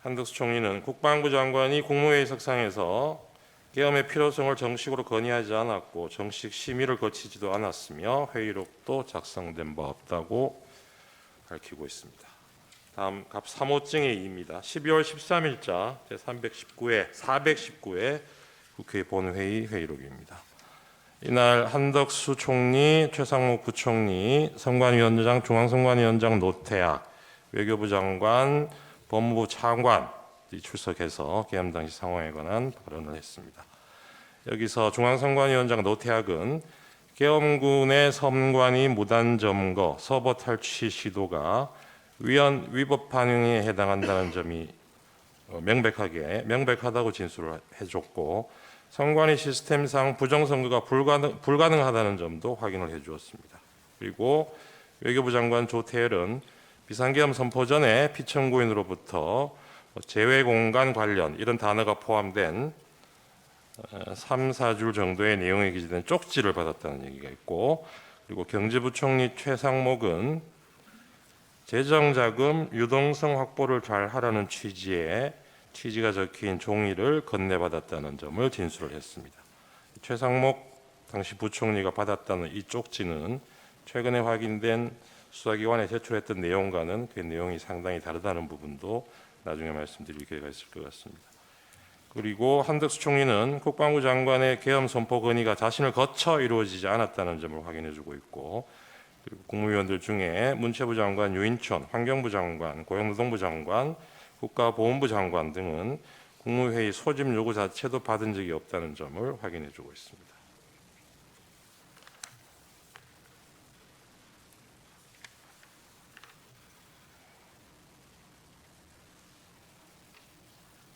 한덕수 총리는 국방부 장관이 국무회의 석상에서 계엄의 필요성을 정식으로 건의하지 않았고 정식 심의를 거치지도 않았으며 회의록도 작성된 바 없다고 밝히고 있습니다. 다음 갑 3호증의 2입니다. 12월 13일자 제319회 419회 국회 본회의 회의록입니다. 이날 한덕수 총리, 최상목 부총리, 선관위원장, 중앙선관위원장 노태악, 외교부 장관, 법무부 차관이 출석해서 계엄 당시 상황에 관한 발언을 했습니다. 여기서 중앙선관위원장 노태악은 계엄군의 선관위 무단 점거, 서버 탈취 시도가 위헌 위법 반응에 해당한다는 점이 명백하다고 진술을 해줬고 선관위 시스템상 부정선거가 불가능하다는 점도 확인을 해주었습니다. 그리고 외교부 장관 조태열은 비상계엄 선포 전에 피청구인으로부터 재외공간 관련 이런 단어가 포함된 3, 4줄 정도의 내용이 기재된 쪽지를 받았다는 얘기가 있고 그리고 경제부총리 최상목은 재정자금 유동성 확보를 잘 하라는 취지가 적힌 종이를 건네받았다는 점을 진술을 했습니다. 최상목 당시 부총리가 받았다는 이 쪽지는 최근에 확인된 수사기관에 제출했던 내용과는 그 내용이 상당히 다르다는 부분도 나중에 말씀드릴 기회가 있을 것 같습니다. 그리고 한덕수 총리는 국방부 장관의 계엄 선포 건의가 자신을 거쳐 이루어지지 않았다는 점을 확인해주고 있고 그리고 국무위원들 중에 문체부 장관 유인촌, 환경부 장관, 고용노동부 장관, 국가보훈부 장관 등은 국무회의 소집 요구 자체도 받은 적이 없다는 점을 확인해주고 있습니다.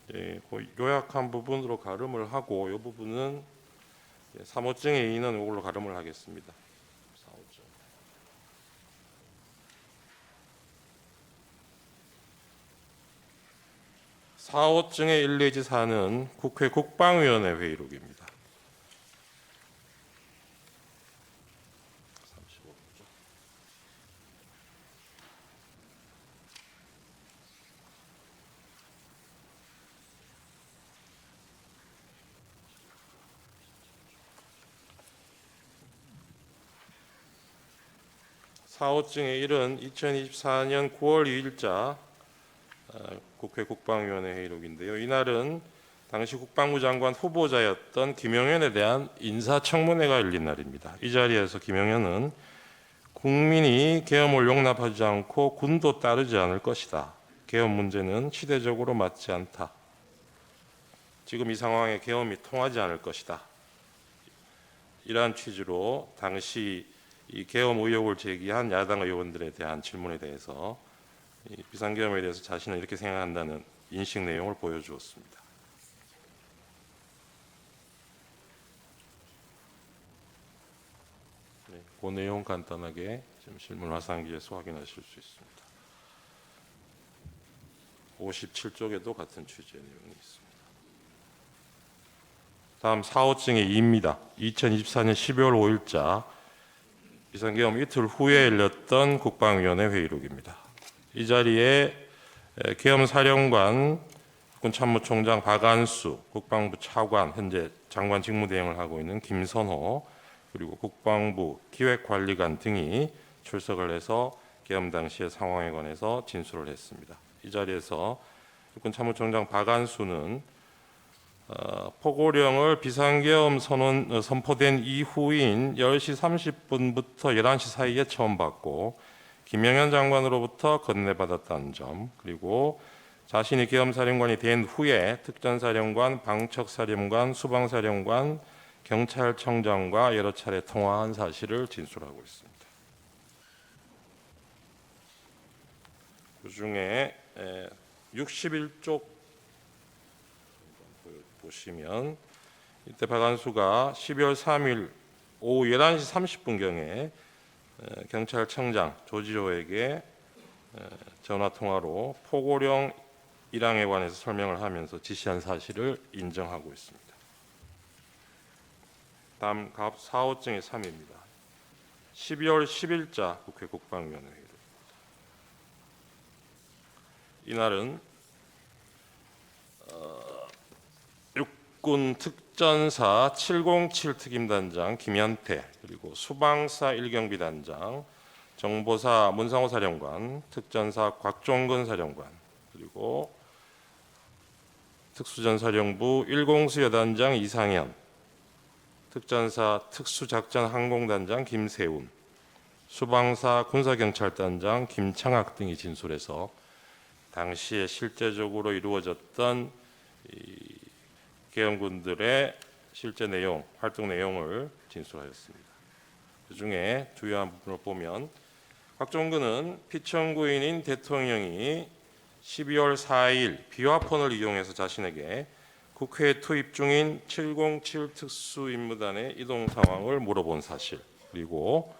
그 요약한 부분으로 가름을 하고 이 부분은 3호증의 2는 이걸로 가름을 하겠습니다. 4호증의 1 내지 4는 국회 국방위원회 회의록입니다. 4호증의 1은 2024년 9월 2일자 국회 국방위원회 회의록인데요. 이날은 당시 국방부 장관 후보자였던 김영현에 대한 인사청문회가 열린 날입니다. 이 자리에서 김영현은 국민이 계엄을 용납하지 않고 군도 따르지 않을 것이다. 계엄 문제는 시대적으로 맞지 않다. 지금 이 상황에 계엄이 통하지 않을 것이다. 이러한 취지로 당시 이 계엄 의혹을 제기한 야당 의원들에 대한 질문에 대해서 이 비상계엄에 대해서 자신은 이렇게 생각한다는 인식 내용을 보여주었습니다. 네, 그 내용 간단하게 지금 실문 화상기에서 확인하실 수 있습니다. 57쪽에도 같은 취지의 내용이 있습니다. 다음 4호증의 2입니다. 2024년 12월 5일자 비상계엄 이틀 후에 열렸던 국방위원회 회의록입니다. 이 자리에 계엄 사령관, 국군참모총장 박안수, 국방부 차관, 현재 장관 직무대행을 하고 있는 김선호, 그리고 국방부 기획관리관 등이 출석을 해서 계엄 당시의 상황에 관해서 진술을 했습니다. 이 자리에서 국군참모총장 박안수는 포고령을 비상계엄 선포된 이후인 10시 30분부터 11시 사이에 처음 받고 김영현 장관으로부터 건네받았다는 점, 그리고 자신이 계엄사령관이 된 후에 특전사령관, 방척사령관, 수방사령관, 경찰청장과 여러 차례 통화한 사실을 진술하고 있습니다. 그중에 61쪽 보시면 이때 박안수가 12월 3일 오후 11시 30분경에 경찰청장 조지호에게 전화 통화로 포고령 1항에 관해서 설명을 하면서 지시한 사실을 인정하고 있습니다. 다음 갑 4호증의 3입니다. 12월 10일자 국회 국방위원회 회의입니다. 이날은 육군 특전사 707 특임단장 김현태, 그리고 수방사 1경비단장, 정보사 문상호 사령관, 특전사 곽종근 사령관, 그리고 특수전사령부 1공수여단장 이상현, 특전사 특수작전항공단장 김세운, 수방사 군사경찰단장 김창학 등이 진술해서 당시에 실제적으로 이루어졌던 이 계엄군들의 실제 내용, 활동 내용을 진술하였습니다. 그중에 주요한 부분을 보면 곽종근은 피청구인인 대통령이 12월 4일 비화폰을 이용해서 자신에게 국회에 투입 중인 707 특수임무단의 이동 상황을 물어본 사실, 그리고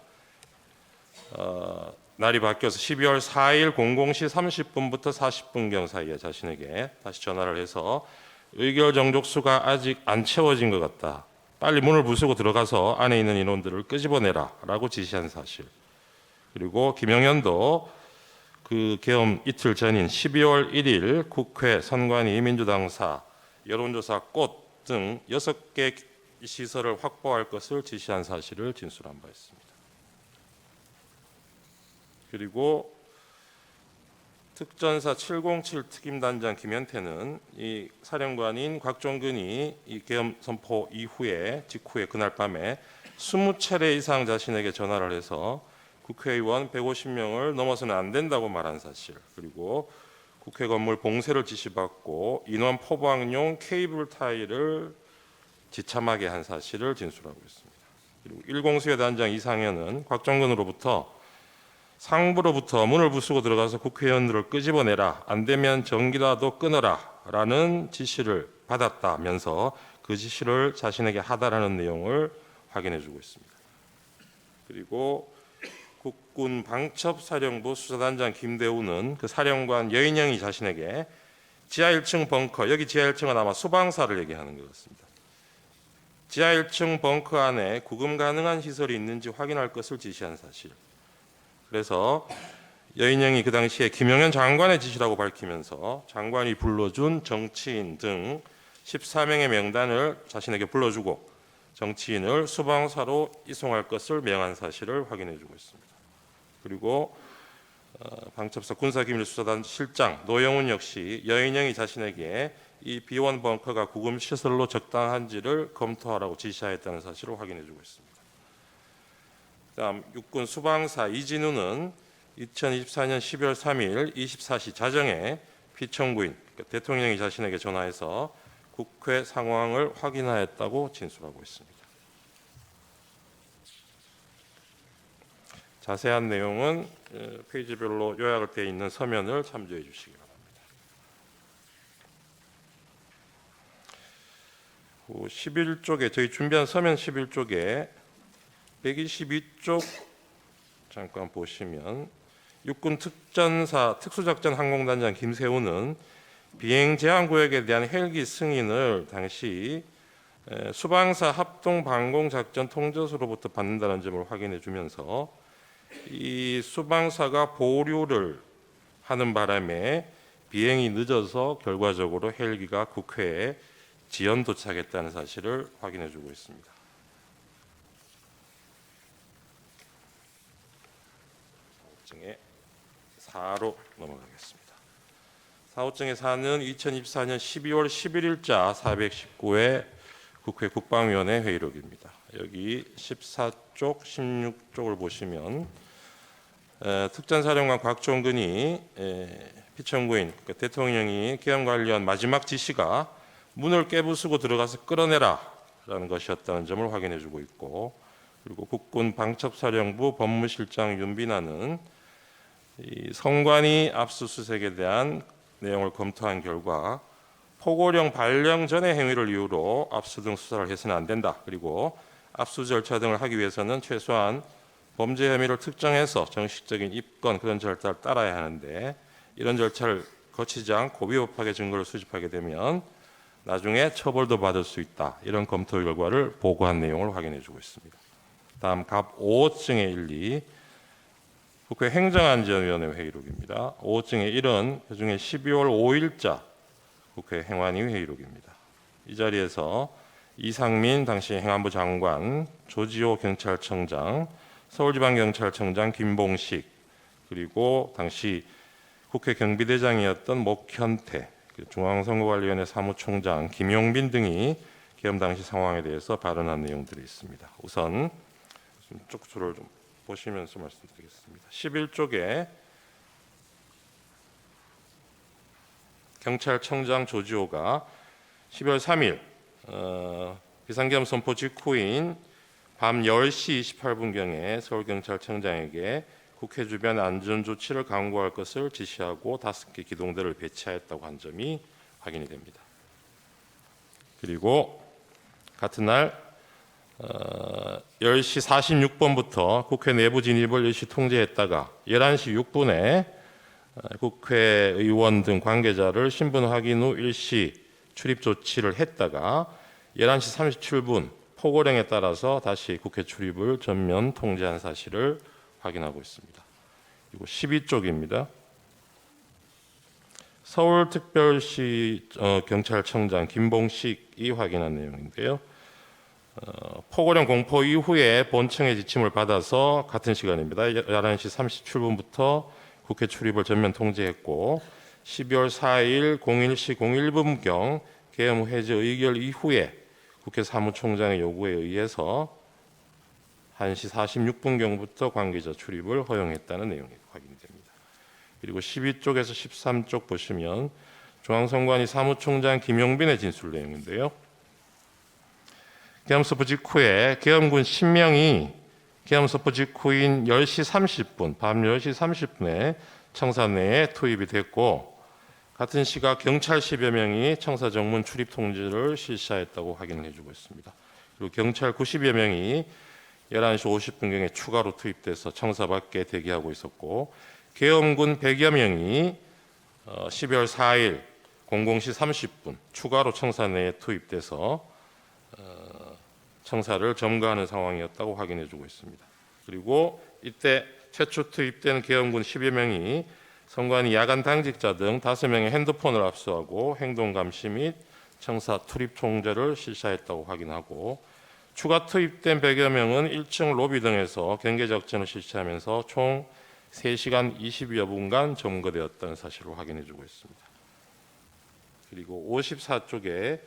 날이 바뀌어서 12월 4일 00시 30분부터 40분경 사이에 자신에게 다시 전화를 해서 의결 정족수가 아직 안 채워진 것 같다. 빨리 문을 부수고 들어가서 안에 있는 인원들을 끄집어내라 라고 지시한 사실. 그리고 김영현도 그 계엄 이틀 전인 12월 1일 국회, 선관위, 민주당사, 여론조사 꽃 등 6개 시설을 확보할 것을 지시한 사실을 진술한 바 있습니다. 그리고 특전사 707 특임단장 김현태는 이 사령관인 곽종근이 이 계엄 선포 직후에 그날 밤에 20차례 이상 자신에게 전화를 해서 국회의원 150명을 넘어서는 안 된다고 말한 사실, 그리고 국회 건물 봉쇄를 지시받고 인원 포방용 케이블 타이를 지참하게 한 사실을 진술하고 있습니다. 그리고 1공수여 단장 이상현은 곽종근으로부터 상부로부터 문을 부수고 들어가서 국회의원들을 끄집어내라, 안 되면 전기라도 끊어라 라는 지시를 받았다면서 그 지시를 자신에게 하다라는 내용을 확인해주고 있습니다. 그리고 국군 방첩사령부 수사단장 김대우는 그 사령관 여인영이 자신에게 지하 1층 벙커, 여기 지하 1층은 아마 수방사를 얘기하는 것 같습니다. 지하 1층 벙커 안에 구금 가능한 시설이 있는지 확인할 것을 지시한 사실. 그래서 여인영이 그 당시에 김영현 장관의 지시라고 밝히면서 장관이 불러준 정치인 등 14명의 명단을 자신에게 불러주고 정치인을 수방사로 이송할 것을 명한 사실을 확인해주고 있습니다. 그리고 방첩사 군사기밀수사단 실장 노영훈 역시 여인영이 자신에게 이 비원 벙커가 구금시설로 적당한지를 검토하라고 지시하였다는 사실을 확인해주고 있습니다. 다음 육군 수방사 이진우는 2024년 12월 3일 24시 자정에 피청구인 그러니까 대통령이 자신에게 전화해서 국회 상황을 확인하였다고 진술하고 있습니다. 자세한 내용은 페이지별로 요약을 되어 있는 서면을 참조해 주시기 바랍니다. 11쪽에 저희 준비한 서면 11쪽에 122쪽 잠깐 보시면 육군 특전사 특수작전 항공단장 김세우는 비행 제한 구역에 대한 헬기 승인을 당시 수방사 합동 방공 작전 통제소로부터 받는다는 점을 확인해 주면서 이 수방사가 보류를 하는 바람에 비행이 늦어서 결과적으로 헬기가 국회에 지연 도착했다는 사실을 확인해 주고 있습니다. 사호증의 4로 넘어가겠습니다. 사호증의 4는 2024년 12월 11일자 419회 국회 국방위원회 회의록입니다. 여기 14쪽, 16쪽을 보시면 특전사령관 곽종근이 피청구인 그러니까 대통령이 계엄관리원 마지막 지시가 문을 깨부수고 들어가서 끌어내라라는 것이었다는 점을 확인해주고 있고, 그리고 국군 방첩사령부 법무실장 윤빈아는 이 선관위 압수수색에 대한 내용을 검토한 결과 포고령 발령 전의 행위를 이유로 압수 등 수사를 해서는 안 된다. 그리고 압수 절차 등을 하기 위해서는 최소한 범죄 혐의를 특정해서 정식적인 입건 그런 절차를 따라야 하는데 이런 절차를 거치지 않고 위법하게 증거를 수집하게 되면 나중에 처벌도 받을 수 있다. 이런 검토 결과를 보고한 내용을 확인해 주고 있습니다. 다음 갑 5호증의 1, 2 국회 행정안전위원회 회의록입니다. 5호증의 1은 그중에 12월 5일자 국회 행안위 회의록입니다. 이 자리에서 이상민 당시 행안부 장관, 조지호 경찰청장, 서울지방경찰청장 김봉식, 그리고 당시 국회 경비대장이었던 목현태, 중앙선거관리위원회 사무총장 김용빈 등이 계엄 당시 상황에 대해서 발언한 내용들이 있습니다. 우선 쪽수를 좀 보시면서 말씀드리겠습니다. 11쪽에 경찰청장 조지호가 12월 3일 비상계엄 선포 직후인 밤 10시 28분경에 서울경찰청장에게 국회 주변 안전조치를 강구할 것을 지시하고 5개 기동대를 배치하였다고 한 점이 확인이 됩니다. 그리고 같은 날 10시 46분부터 국회 내부 진입을 일시 통제했다가 11시 6분에 국회의원 등 관계자를 신분 확인 후 일시 출입 조치를 했다가 11시 37분 포고령에 따라서 다시 국회 출입을 전면 통제한 사실을 확인하고 있습니다. 그리고 12쪽입니다. 서울특별시 경찰청장 김봉식이 확인한 내용인데요. 포고령 공포 이후에 본청의 지침을 받아서 같은 시간입니다. 11시 37분부터 국회 출입을 전면 통제했고 12월 4일 01시 01분경 계엄 해제 의결 이후에 국회 사무총장의 요구에 의해서 1시 46분경부터 관계자 출입을 허용했다는 내용이 확인이 됩니다. 그리고 12쪽에서 13쪽 보시면 중앙선관위 사무총장 김용빈의 진술 내용인데요. 계엄 선포 직후에 계엄군 10명이 계엄 선포 직후인 10시 30분, 밤 10시 30분에 청사 내에 투입이 됐고 같은 시각 경찰 10여 명이 청사 정문 출입 통제를 실시하였다고 확인을 해주고 있습니다. 그리고 경찰 90여 명이 11시 50분경에 추가로 투입돼서 청사 밖에 대기하고 있었고 계엄군 100여 명이 12월 4일 00시 30분 추가로 청사 내에 투입돼서 청사를 점거하는 상황이었다고 확인해주고 있습니다. 그리고 이때 최초 투입된 계엄군 10여 명이 선관위 야간 당직자 등 5명의 핸드폰을 압수하고 행동 감시 및 청사 투입 통제를 실시했다고 확인하고 추가 투입된 100여 명은 1층 로비 등에서 경계 작전을 실시하면서 총 3시간 20여 분간 점거되었다는 사실을 확인해주고 있습니다. 그리고 54쪽에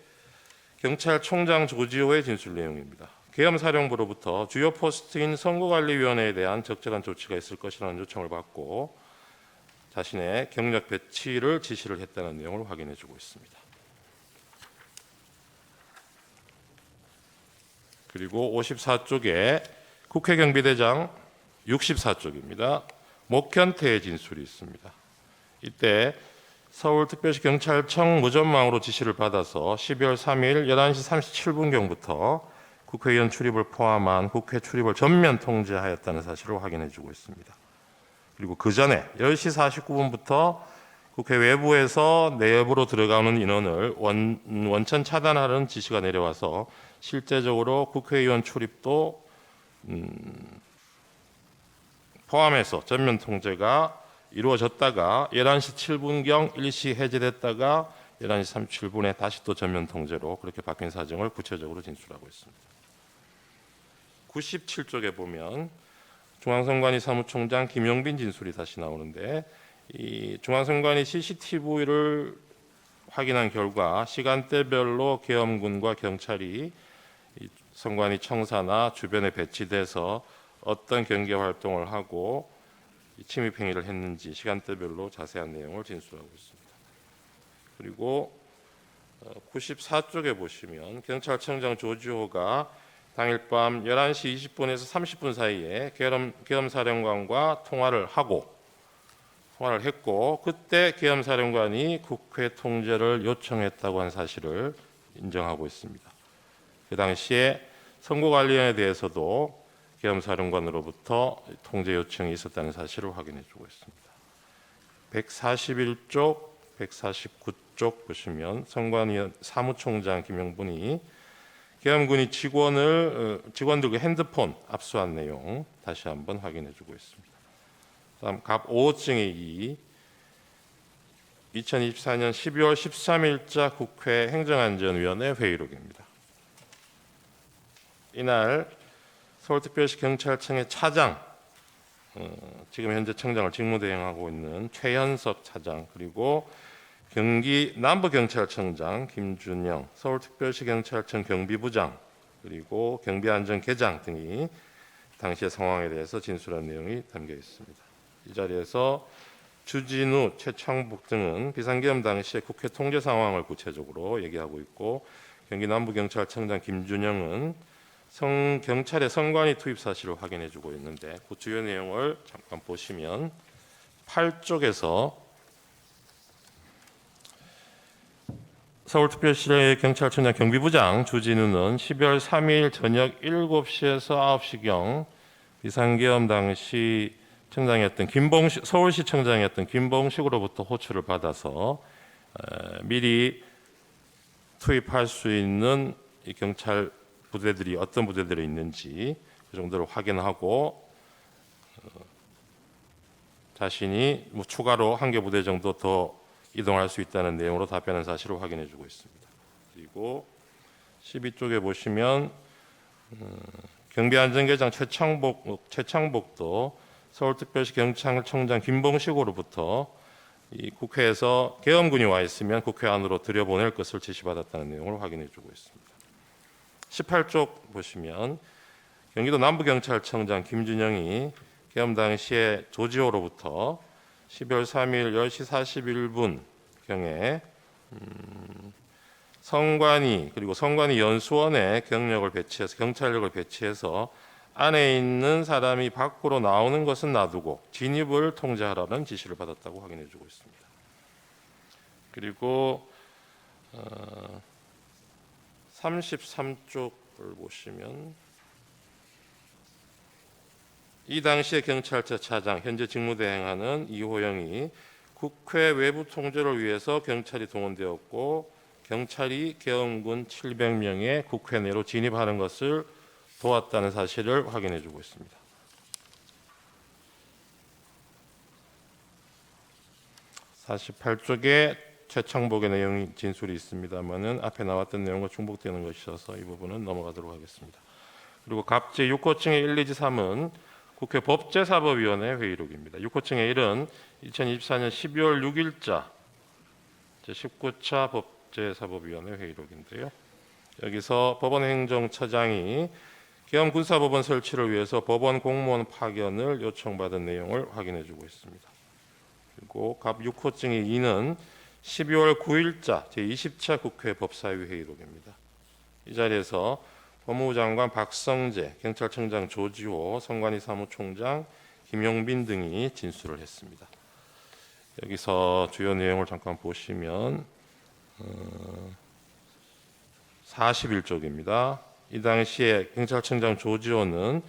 경찰총장 조지호의 진술 내용입니다. 계엄사령부로부터 주요 포스트인 선거관리위원회에 대한 적절한 조치가 있을 것이라는 요청을 받고 자신의 경력 배치를 지시를 했다는 내용을 확인해주고 있습니다. 그리고 54쪽에 국회 경비대장 64쪽입니다. 목현태의 진술이 있습니다. 이때 서울특별시 경찰청 무전망으로 지시를 받아서 12월 3일 11시 37분경부터 국회의원 출입을 포함한 국회 출입을 전면 통제하였다는 사실을 확인해주고 있습니다. 그리고 그 전에 10시 49분부터 국회 외부에서 내부로 들어가는 인원을 원천 차단하는 지시가 내려와서 실제적으로 국회의원 출입도 포함해서 전면 통제가 이루어졌다가 11시 7분경 일시 해제됐다가 11시 37분에 다시 또 전면 통제로 그렇게 바뀐 사정을 구체적으로 진술하고 있습니다. 97쪽에 보면 중앙선관위 사무총장 김용빈 진술이 다시 나오는데 이 중앙선관위 CCTV를 확인한 결과 시간대별로 계엄군과 경찰이 선관위 청사나 주변에 배치돼서 어떤 경계 활동을 하고 침입 행위를 했는지 시간대별로 자세한 내용을 진술하고 있습니다. 그리고 94쪽에 보시면 경찰청장 조지호가 당일 밤 11시 20분에서 30분 사이에 계엄사령관과 통화를 했고 그때 계엄사령관이 국회 통제를 요청했다고 한 사실을 인정하고 있습니다. 그 당시에 선거관리위원회에 대해서도 계엄사령관으로부터 통제 요청이 있었다는 사실을 확인해주고 있습니다. 141쪽, 149쪽 보시면 선관위 사무총장 김영분이 계엄군이 직원들과 핸드폰 압수한 내용 다시 한번 확인해주고 있습니다. 다음 갑 5호증의 2, 2024년 12월 13일자 국회 행정안전위원회 회의록입니다. 이날 서울특별시 경찰청의 차장, 지금 현재 청장을 직무대행하고 있는 최현석 차장, 그리고 경기 남부경찰청장 김준영, 서울특별시 경찰청 경비부장, 그리고 경비안전계장 등이 당시의 상황에 대해서 진술한 내용이 담겨 있습니다. 이 자리에서 주진우, 최창복 등은 비상계엄 당시의 국회 통제 상황을 구체적으로 얘기하고 있고, 경기 남부경찰청장 김준영은 경찰의 선관위 투입 사실을 확인해주고 있는데, 그 주요 내용을 잠깐 보시면 8쪽에서 서울특별시 경찰청장 경비부장 주진우는 12월 3일 저녁 7시에서 9시경 비상계엄 당시 청장이었던 서울시 청장이었던 김봉식으로부터 호출을 받아서 미리 투입할 수 있는 이 경찰 부대들이 어떤 부대들이 있는지 그 정도를 확인하고 자신이 추가로 한 개 부대 정도 더 이동할 수 있다는 내용으로 답변한 사실을 확인해주고 있습니다. 그리고 12쪽에 보시면 경비안전계장 최창복도 서울특별시 경찰청장 김봉식으로부터 이 국회에서 계엄군이 와 있으면 국회 안으로 들여보낼 것을 지시받았다는 내용을 확인해주고 있습니다. 18쪽 보시면 경기도 남부경찰청장 김준영이 계엄 당시에 조지호로부터 12월 3일 10시 41분경에 선관위 그리고 선관위 연수원에 경찰력을 배치해서 안에 있는 사람이 밖으로 나오는 것은 놔두고 진입을 통제하라는 지시를 받았다고 확인해주고 있습니다. 그리고 33쪽을 보시면 이 당시의 경찰처 차장, 현재 직무대행하는 이호영이 국회 외부 통제를 위해서 경찰이 동원되었고 경찰이 계엄군 700명의 국회 내로 진입하는 것을 도왔다는 사실을 확인해주고 있습니다. 48쪽에 최창복의 내용이 진술이 있습니다만은 앞에 나왔던 내용과 중복되는 것이어서 이 부분은 넘어가도록 하겠습니다. 그리고 갑제 6호층의 1, 2지 3은 국회 법제사법위원회 회의록입니다. 6호층의 1은 2024년 12월 6일자 제19차 법제사법위원회 회의록인데요. 여기서 법원행정처장이 계엄 군사법원 설치를 위해서 법원 공무원 파견을 요청받은 내용을 확인해주고 있습니다. 그리고 갑 6호증의 2는 12월 9일자 제20차 국회 법사위 회의록입니다. 이 자리에서 법무부 장관 박성재, 경찰청장 조지호, 선관위 사무총장 김용빈 등이 진술을 했습니다. 여기서 주요 내용을 잠깐 보시면 41쪽입니다. 이 당시에 경찰청장 조지호는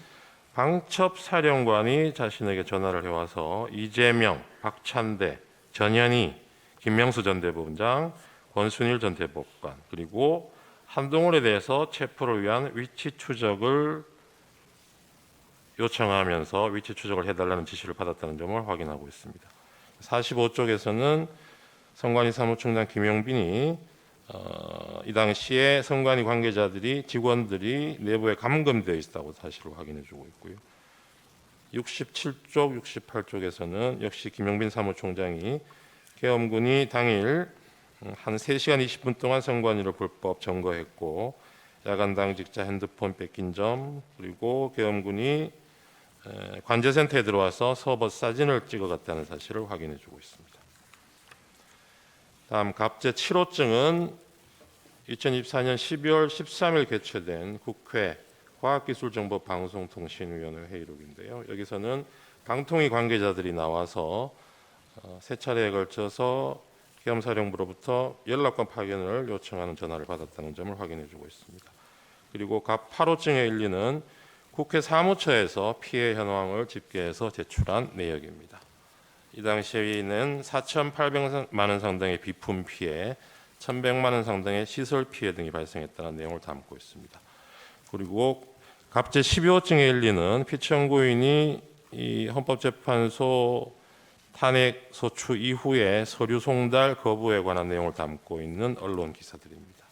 방첩사령관이 자신에게 전화를 해와서 이재명, 박찬대, 전현희, 김명수 전 대법원장, 권순일 전 대법관 그리고 한동훈에 대해서 체포를 위한 위치 추적을 요청하면서 위치 추적을 해달라는 지시를 받았다는 점을 확인하고 있습니다. 45쪽에서는 선관위 사무총장 김용빈이 이 당시에 선관위 관계자들이 직원들이 내부에 감금되어 있다고 사실을 확인해주고 있고요. 67쪽, 68쪽에서는 역시 김용빈 사무총장이 계엄군이 당일 한 3시간 20분 동안 선관위를 불법 점거했고 야간 당직자 핸드폰 뺏긴 점 그리고 계엄군이 관제센터에 들어와서 서버 사진을 찍어갔다는 사실을 확인해주고 있습니다. 다음 갑제 7호증은 2024년 12월 13일 개최된 국회 과학기술정보방송통신위원회 회의록인데요. 여기서는 방통위 관계자들이 나와서 세 차례에 걸쳐서 계엄사령부로부터 연락관 파견을 요청하는 전화를 받았다는 점을 확인해주고 있습니다. 그리고 갑 8호증의 1, 2는 국회 사무처에서 피해 현황을 집계해서 제출한 내역입니다. 이 당시에는 4,800만 원 상당의 비품 피해, 1,100만 원 상당의 시설 피해 등이 발생했다는 내용을 담고 있습니다. 그리고 갑제 12호증에 일리는 피청구인이 이 헌법재판소 탄핵 소추 이후에 서류 송달 거부에 관한 내용을 담고 있는 언론 기사들입니다.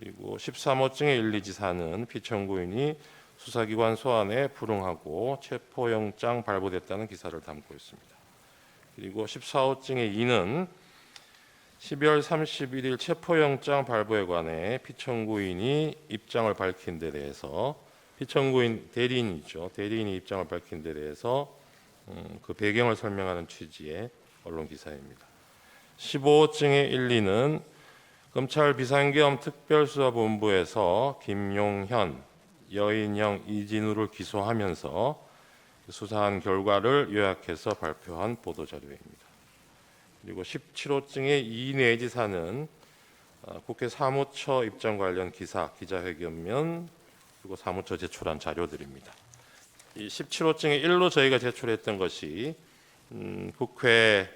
그리고 13호증에 일리지 사는 피청구인이 수사기관 소환에 불응하고 체포영장 발부됐다는 기사를 담고 있습니다. 그리고 14호증의 2는 12월 31일 체포영장 발부에 관해 피청구인이 입장을 밝힌 데 대해서 피청구인 대리인이죠. 대리인이 입장을 밝힌 데 대해서 그 배경을 설명하는 취지의 언론 기사입니다. 15호증의 1, 2는 검찰 비상계엄 특별수사본부에서 김용현, 여인형, 이진우를 기소하면서 수사한 결과를 요약해서 발표한 보도자료입니다. 그리고 17호증의 2 내지 4는 국회 사무처 입장 관련 기사, 기자회견면 그리고 사무처 제출한 자료들입니다. 이 17호증의 1로 저희가 제출했던 것이 국회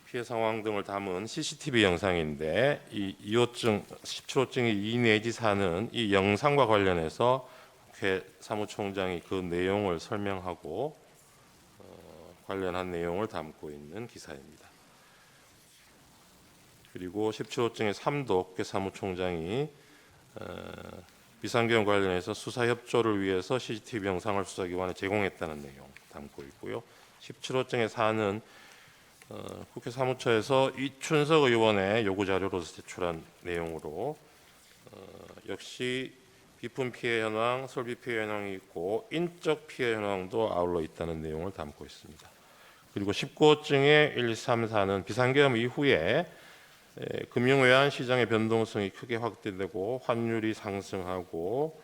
피해 상황 등을 담은 CCTV 영상인데 이 2호증, 17호증의 2 내지 4는 이 영상과 관련해서 국회 사무총장이 그 내용을 설명하고 관련한 내용을 담고 있는 기사입니다. 그리고 17호증의 3도 국회 사무총장이 비상계엄 관련해서 수사 협조를 위해서 CCTV 영상을 수사기관에 제공했다는 내용 담고 있고요. 17호증의 4는 국회 사무처에서 이춘석 의원의 요구 자료로서 제출한 내용으로 역시 비품 피해 현황, 설비 피해 현황이 있고 인적 피해 현황도 아울러 있다는 내용을 담고 있습니다. 그리고 19호증의 1, 2, 3, 4는 비상계엄 이후에 금융외환 시장의 변동성이 크게 확대되고 환율이 상승하고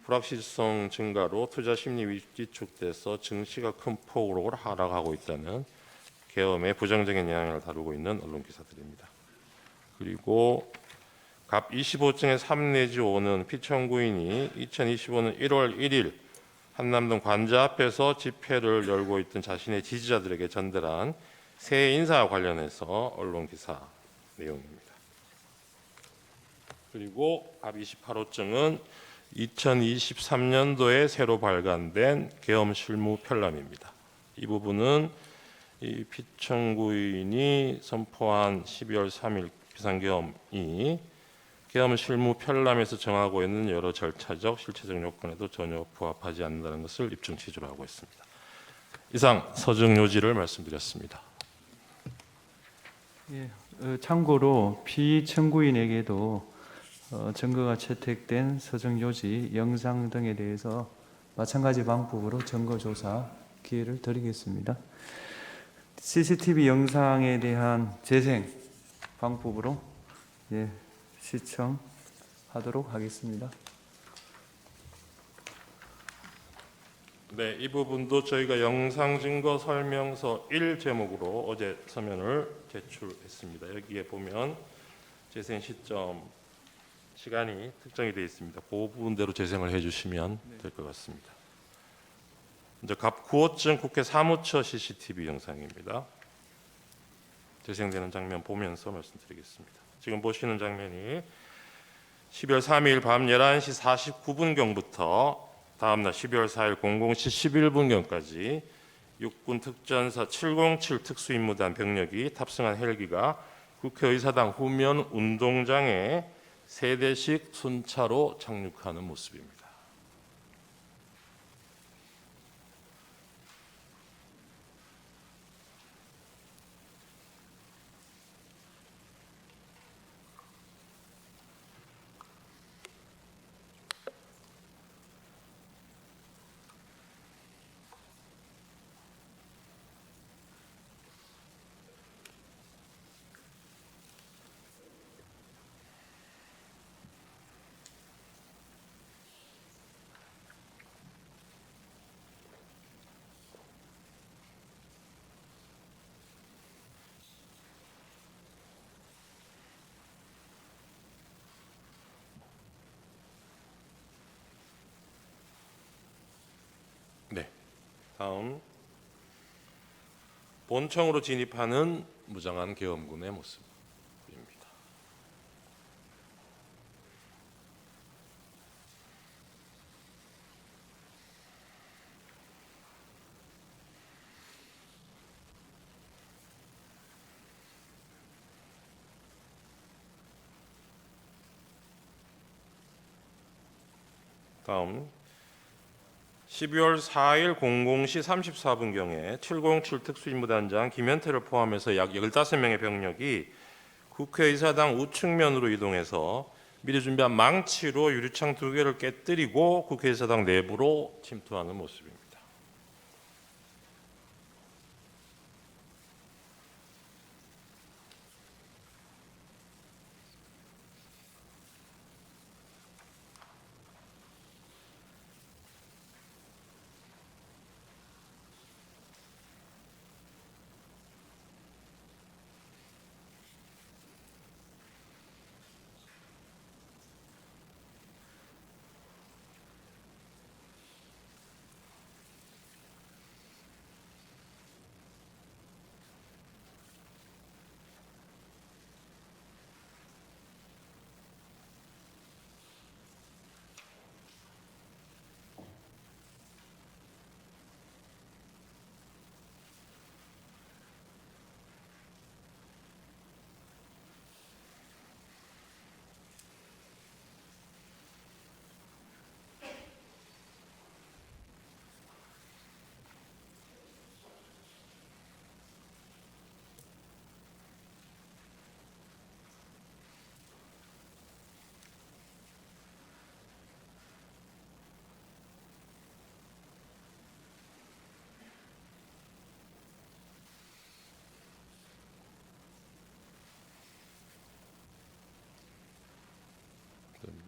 불확실성 증가로 투자 심리 위축돼서 증시가 큰 폭으로 하락하고 있다는 계엄의 부정적인 영향을 다루고 있는 언론 기사들입니다. 그리고 갑 25증의 3 내지 5는 피청구인이 2025년 1월 1일 한남동 관저 앞에서 집회를 열고 있던 자신의 지지자들에게 전달한 새 인사와 관련해서 언론 기사 내용입니다. 그리고 갑 28호증은 2023년도에 새로 발간된 계엄 실무 편람입니다. 이 부분은 이 피청구인이 선포한 12월 3일 비상계엄이 계엄 실무 편람에서 정하고 있는 여러 절차적, 실체적 요건에도 전혀 부합하지 않는다는 것을 입증 취지로 하고 있습니다. 이상 서정 요지를 말씀드렸습니다. 예, 참고로 피청구인에게도 증거가 채택된 서정 요지, 영상 등에 대해서 마찬가지 방법으로 증거 조사 기회를 드리겠습니다. CCTV 영상에 대한 재생 방법으로 시청하도록 하겠습니다. 네, 이 부분도 저희가 영상 증거 설명서 1 제목으로 어제 서면을 제출했습니다. 여기에 보면 재생 시점 시간이 특정이 되어 있습니다. 그 부분대로 재생을 해주시면 될 것 같습니다. 먼저 갑 9호증 국회 사무처 CCTV 영상입니다. 재생되는 장면 보면서 말씀드리겠습니다. 지금 보시는 장면이 12월 3일 밤 11시 49분경부터 다음날 12월 4일 00시 11분경까지 육군 특전사 707 특수임무단 병력이 탑승한 헬기가 국회의사당 후면 운동장에 3대씩 순차로 착륙하는 모습입니다. 다음 본청으로 진입하는 무장한 계엄군의 모습입니다. 다음 12월 4일 00시 34분경에 707 특수임무단장 김현태를 포함해서 약 15명의 병력이 국회의사당 우측면으로 이동해서 미리 준비한 망치로 유리창 2개를 깨뜨리고 국회의사당 내부로 침투하는 모습입니다.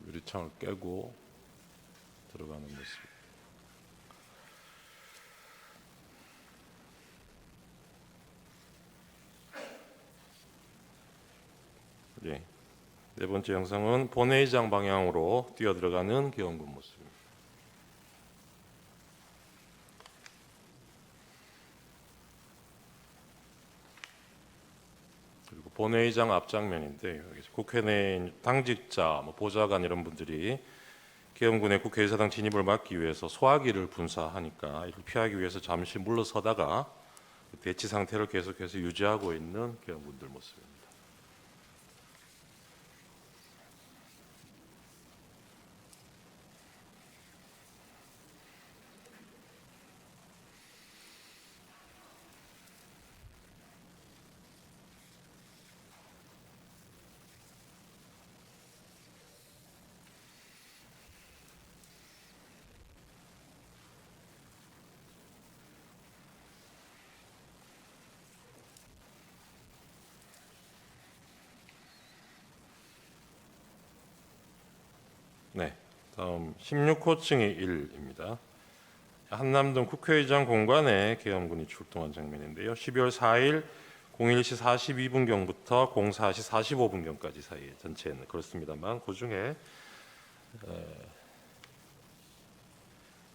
유리창을 깨고 들어가는 모습. 예. 네 번째 영상은 본회의장 방향으로 뛰어들어가는 계엄군 모습입니다. 그리고 본회의장 앞장면인데 여기 국회 내 당직자, 보좌관 이런 분들이 계엄군의 국회의사당 진입을 막기 위해서 소화기를 분사하니까 이를 피하기 위해서 잠시 물러서다가 대치 상태를 계속해서 유지하고 있는 계엄군들 모습입니다. 네, 다음 16호층이 1입니다. 한남동 국회의장 공간에 계엄군이 출동한 장면인데요. 12월 4일 01시 42분경부터 04시 45분경까지 사이에 전체는 그렇습니다만 그 중에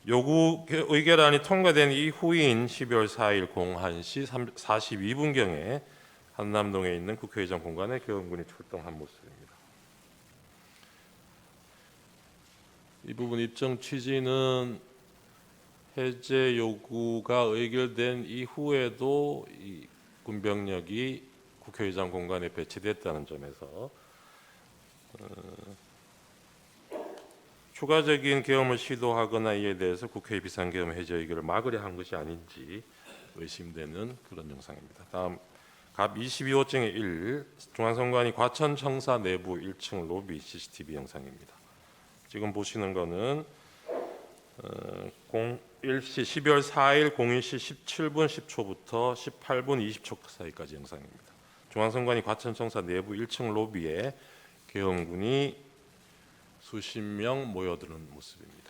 요구 의결안이 통과된 이후인 12월 4일 01시 42분경에 한남동에 있는 국회의장 공간에 계엄군이 출동한 모습입니다. 이 부분 입정 취지는 해제 요구가 의결된 이후에도 이 군병력이 국회의장 공간에 배치됐다는 점에서 추가적인 계엄을 시도하거나 이에 대해서 국회 비상계엄 해제 의결을 막으려 한 것이 아닌지 의심되는 그런 영상입니다. 다음 갑 22호증의 1 중앙선관위 과천청사 내부 1층 로비 CCTV 영상입니다. 지금 보시는 거는 12월 4일 01시 17분 10초부터 18분 20초 사이까지 영상입니다. 중앙선관위 과천청사 내부 1층 로비에 계엄군이 수십 명 모여드는 모습입니다.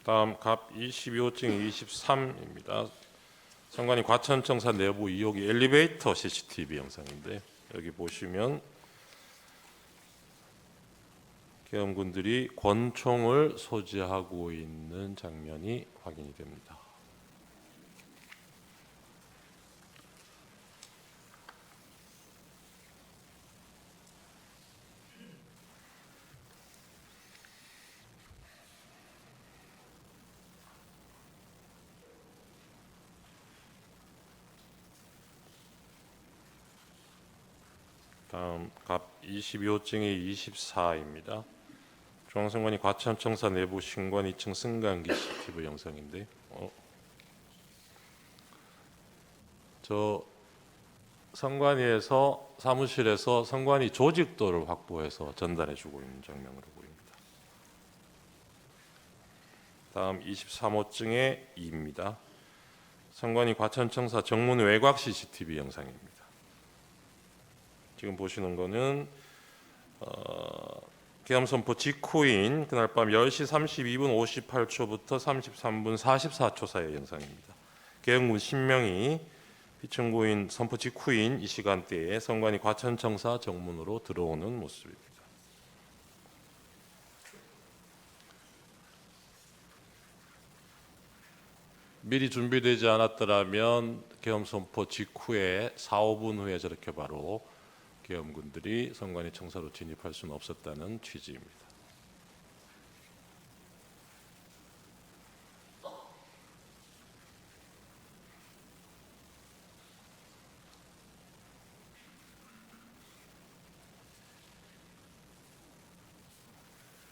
다음 갑 22호증 23입니다. 선관위 과천청사 내부 2호기 엘리베이터 CCTV 영상인데 여기 보시면 계엄군들이 권총을 소지하고 있는 장면이 확인이 됩니다. 다음 갑 22호증의 24입니다. 중앙선관위 과천청사 내부 신관 2층 승강기 CCTV 영상인데 저 선관위에서 사무실에서 선관위 조직도를 확보해서 전달해주고 있는 장면으로 보입니다. 다음 23호증의 2입니다. 선관위 과천청사 정문 외곽 CCTV 영상입니다. 지금 보시는 거는 계엄 선포 직후인 그날 밤 10시 32분 58초부터 33분 44초 사이의 영상입니다. 계엄군 10명이 피청구인 선포 직후인 이 시간대에 선관위 과천청사 정문으로 들어오는 모습입니다. 미리 준비되지 않았더라면 계엄 선포 직후에 4, 5분 후에 저렇게 바로 계엄군들이 선관위 청사로 진입할 수는 없었다는 취지입니다.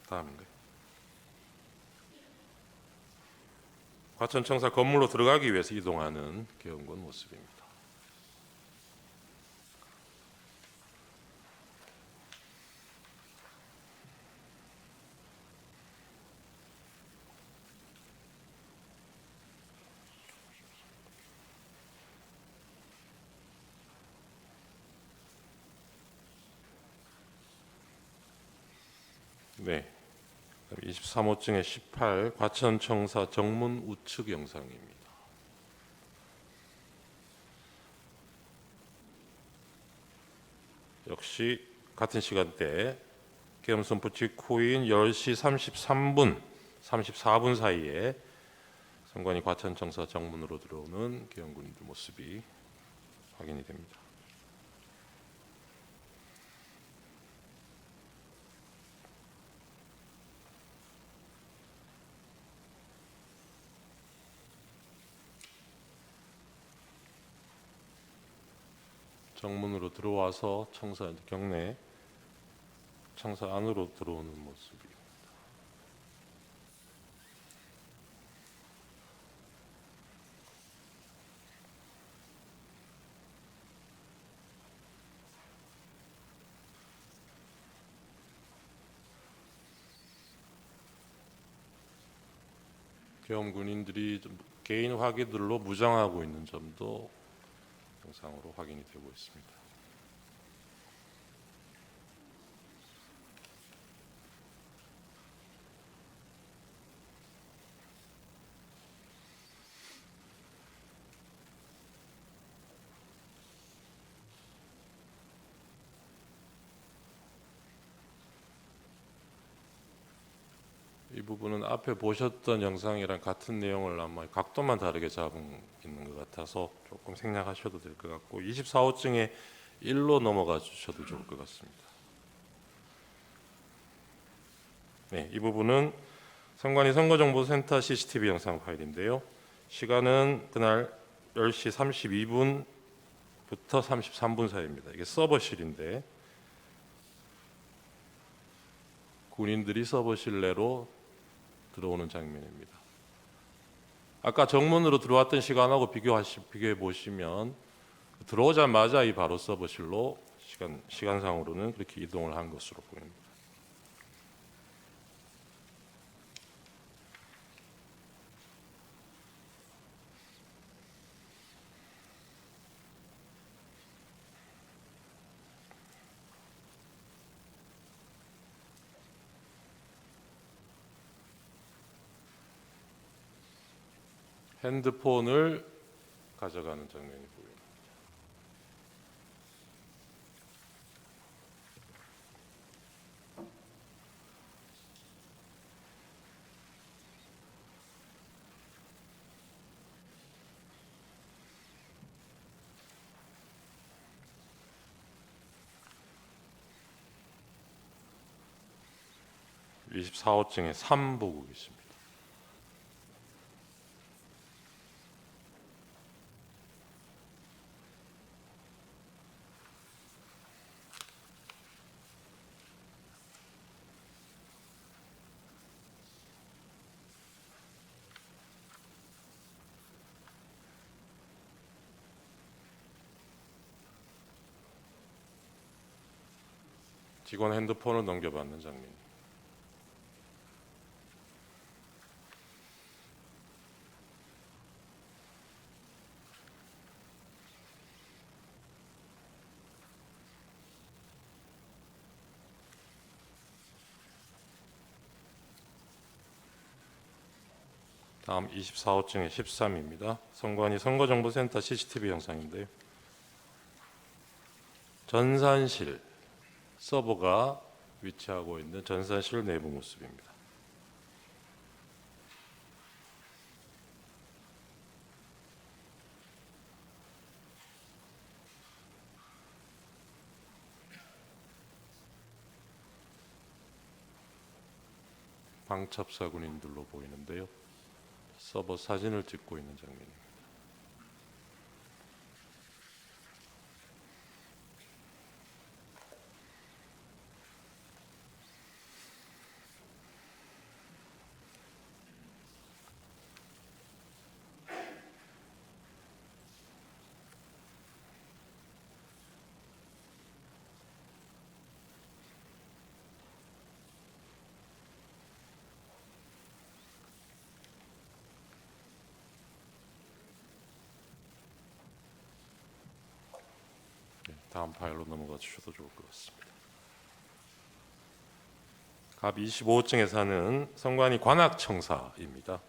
다음인가요? 과천청사 건물로 들어가기 위해서 이동하는 계엄군 모습입니다. 네, 23호증의 18 과천청사 정문 우측 영상입니다. 역시 같은 시간대 계엄 선포 직후인 10시 33분, 34분 사이에 선관위 과천청사 정문으로 들어오는 계엄군들 모습이 확인이 됩니다. 정문으로 들어와서 청사 경내 청사 안으로 들어오는 모습입니다. 계엄 군인들이 개인 화기들로 무장하고 있는 점도 영상으로 확인이 되고 있습니다. 이 부분은 앞에 보셨던 영상이랑 같은 내용을 아마 각도만 다르게 잡은 있는 것 같아서 조금 생략하셔도 될 것 같고 24호증에 1로 넘어가 주셔도 좋을 것 같습니다. 네, 이 부분은 선관위 선거정보센터 CCTV 영상 파일인데요. 시간은 그날 10시 32분부터 33분 사이입니다. 이게 서버실인데 군인들이 서버실 내로 들어오는 장면입니다. 아까 정문으로 들어왔던 시간하고 비교해 보시면 들어오자마자 이 바로 서버실로 시간상으로는 그렇게 이동을 한 것으로 보입니다. 핸드폰을 가져가는 장면이 보입니다. (24호증에) 3 보고 계십니다. 직원 핸드폰을 넘겨받는 장면입니다. 다음 24호증의 13입니다. 선관위 선거정보센터 CCTV 영상인데요. 전산실 서버가 위치하고 있는 전산실 내부 모습입니다. 방첩사 군인들로 보이는데요. 서버 사진을 찍고 있는 장면입니다. 다음 파일로 넘어가 주셔도 좋을 것 같습니다. 갑 25호증에 사는 선관위 관악청사입니다.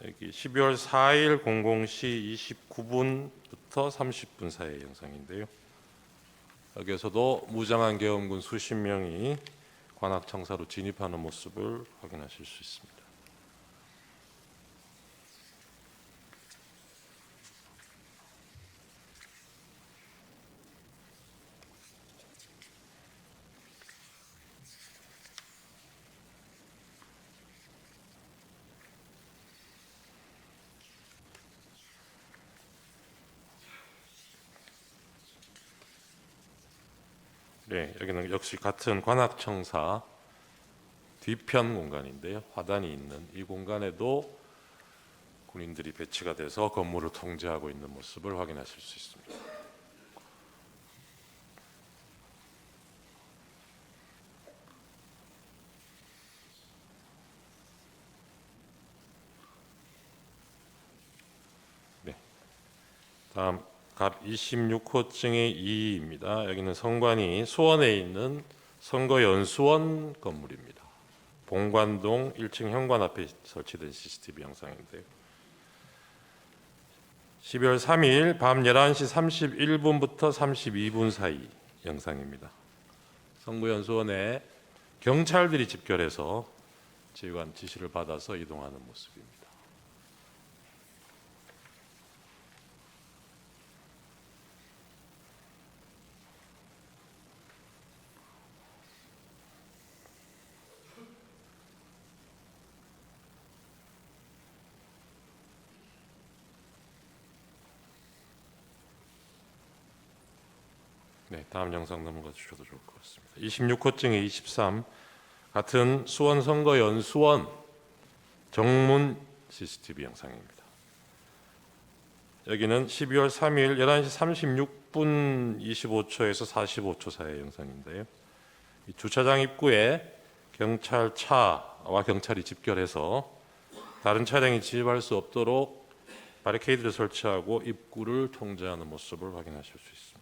여기 12월 4일 00시 29분부터 30분 사이의 영상인데요. 여기에서도 무장한 계엄군 수십 명이 관악청사로 진입하는 모습을 확인하실 수 있습니다. 네, 여기는 역시 같은 관악청사 뒤편 공간인데요. 화단이 있는 이 공간에도 군인들이 배치가 돼서 건물을 통제하고 있는 모습을 확인하실 수 있습니다. 네, 다음 갑 26호증의 2입니다. 여기는 선관위 수원에 있는 선거연수원 건물입니다. 본관동 1층 현관 앞에 설치된 CCTV 영상인데요. 12월 3일 밤 11시 31분부터 32분 사이 영상입니다. 선거연수원에 경찰들이 집결해서 지휘관 지시를 받아서 이동하는 모습입니다. 네, 다음 영상 넘어가 주셔도 좋을 것 같습니다. 26호증의 23 같은 수원 선거연수원 정문 CCTV 영상입니다. 여기는 12월 3일 11시 36분 25초에서 45초 사이의 영상인데요. 이 주차장 입구에 경찰차와 경찰이 집결해서 다른 차량이 진입할 수 없도록 바리케이드를 설치하고 입구를 통제하는 모습을 확인하실 수 있습니다.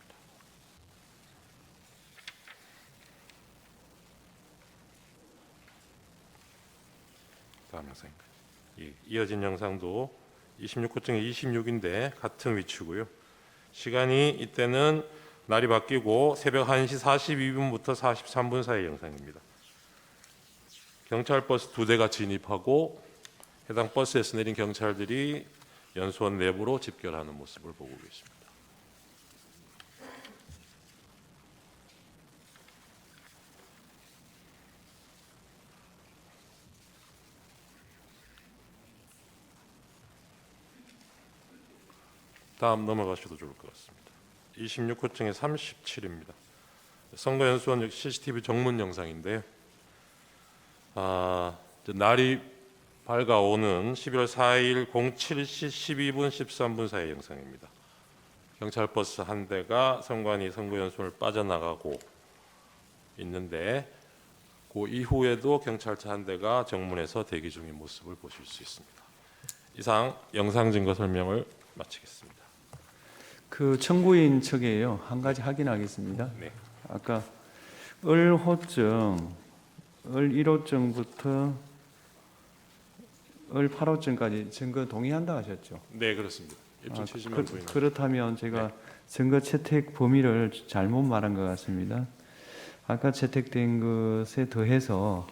다음 영상입니다. 이어진 영상도 26호증이 26인데 같은 위치고요. 시간이 이때는 날이 바뀌고 새벽 1시 42분부터 43분 사이 영상입니다. 경찰 버스 2대가 진입하고 해당 버스에서 내린 경찰들이 연수원 내부로 집결하는 모습을 보고 계십니다. 다음 넘어가셔도 좋을 것 같습니다. 26호증의 37입니다. 선거연수원 CCTV 정문 영상인데요. 날이 밝아오는 11월 4일 07시 12분 13분 사이 영상입니다. 경찰 버스 한 대가 선관위 선거연수원을 빠져나가고 있는데 그 이후에도 경찰차 한 대가 정문에서 대기 중인 모습을 보실 수 있습니다. 이상 영상 증거 설명을 마치겠습니다. 그 청구인 측에요. 한 가지 확인하겠습니다. 네. 아까 을호증, 을1호증부터 을8호증까지 증거 동의한다 하셨죠? 네, 그렇습니다. 입증 취지만 보이는. 그렇다면 제가 네. 증거 채택 범위를 잘못 말한 것 같습니다. 아까 채택된 것에 더해서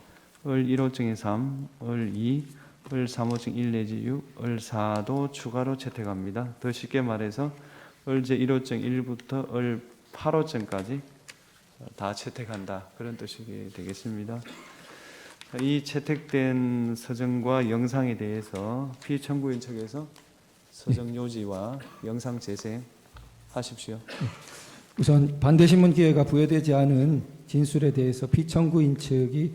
을1호증의 3, 을2, 을3호증 1 내지 6, 을4도 추가로 채택합니다. 더 쉽게 말해서 을제1호증 1부터 을8호증까지 다 채택한다. 그런 뜻이 되겠습니다. 이 채택된 서정과 영상에 대해서 피청구인 측에서 서정 요지와 영상 재생하십시오. 우선 반대신문 기회가 부여되지 않은 진술에 대해서 피청구인 측이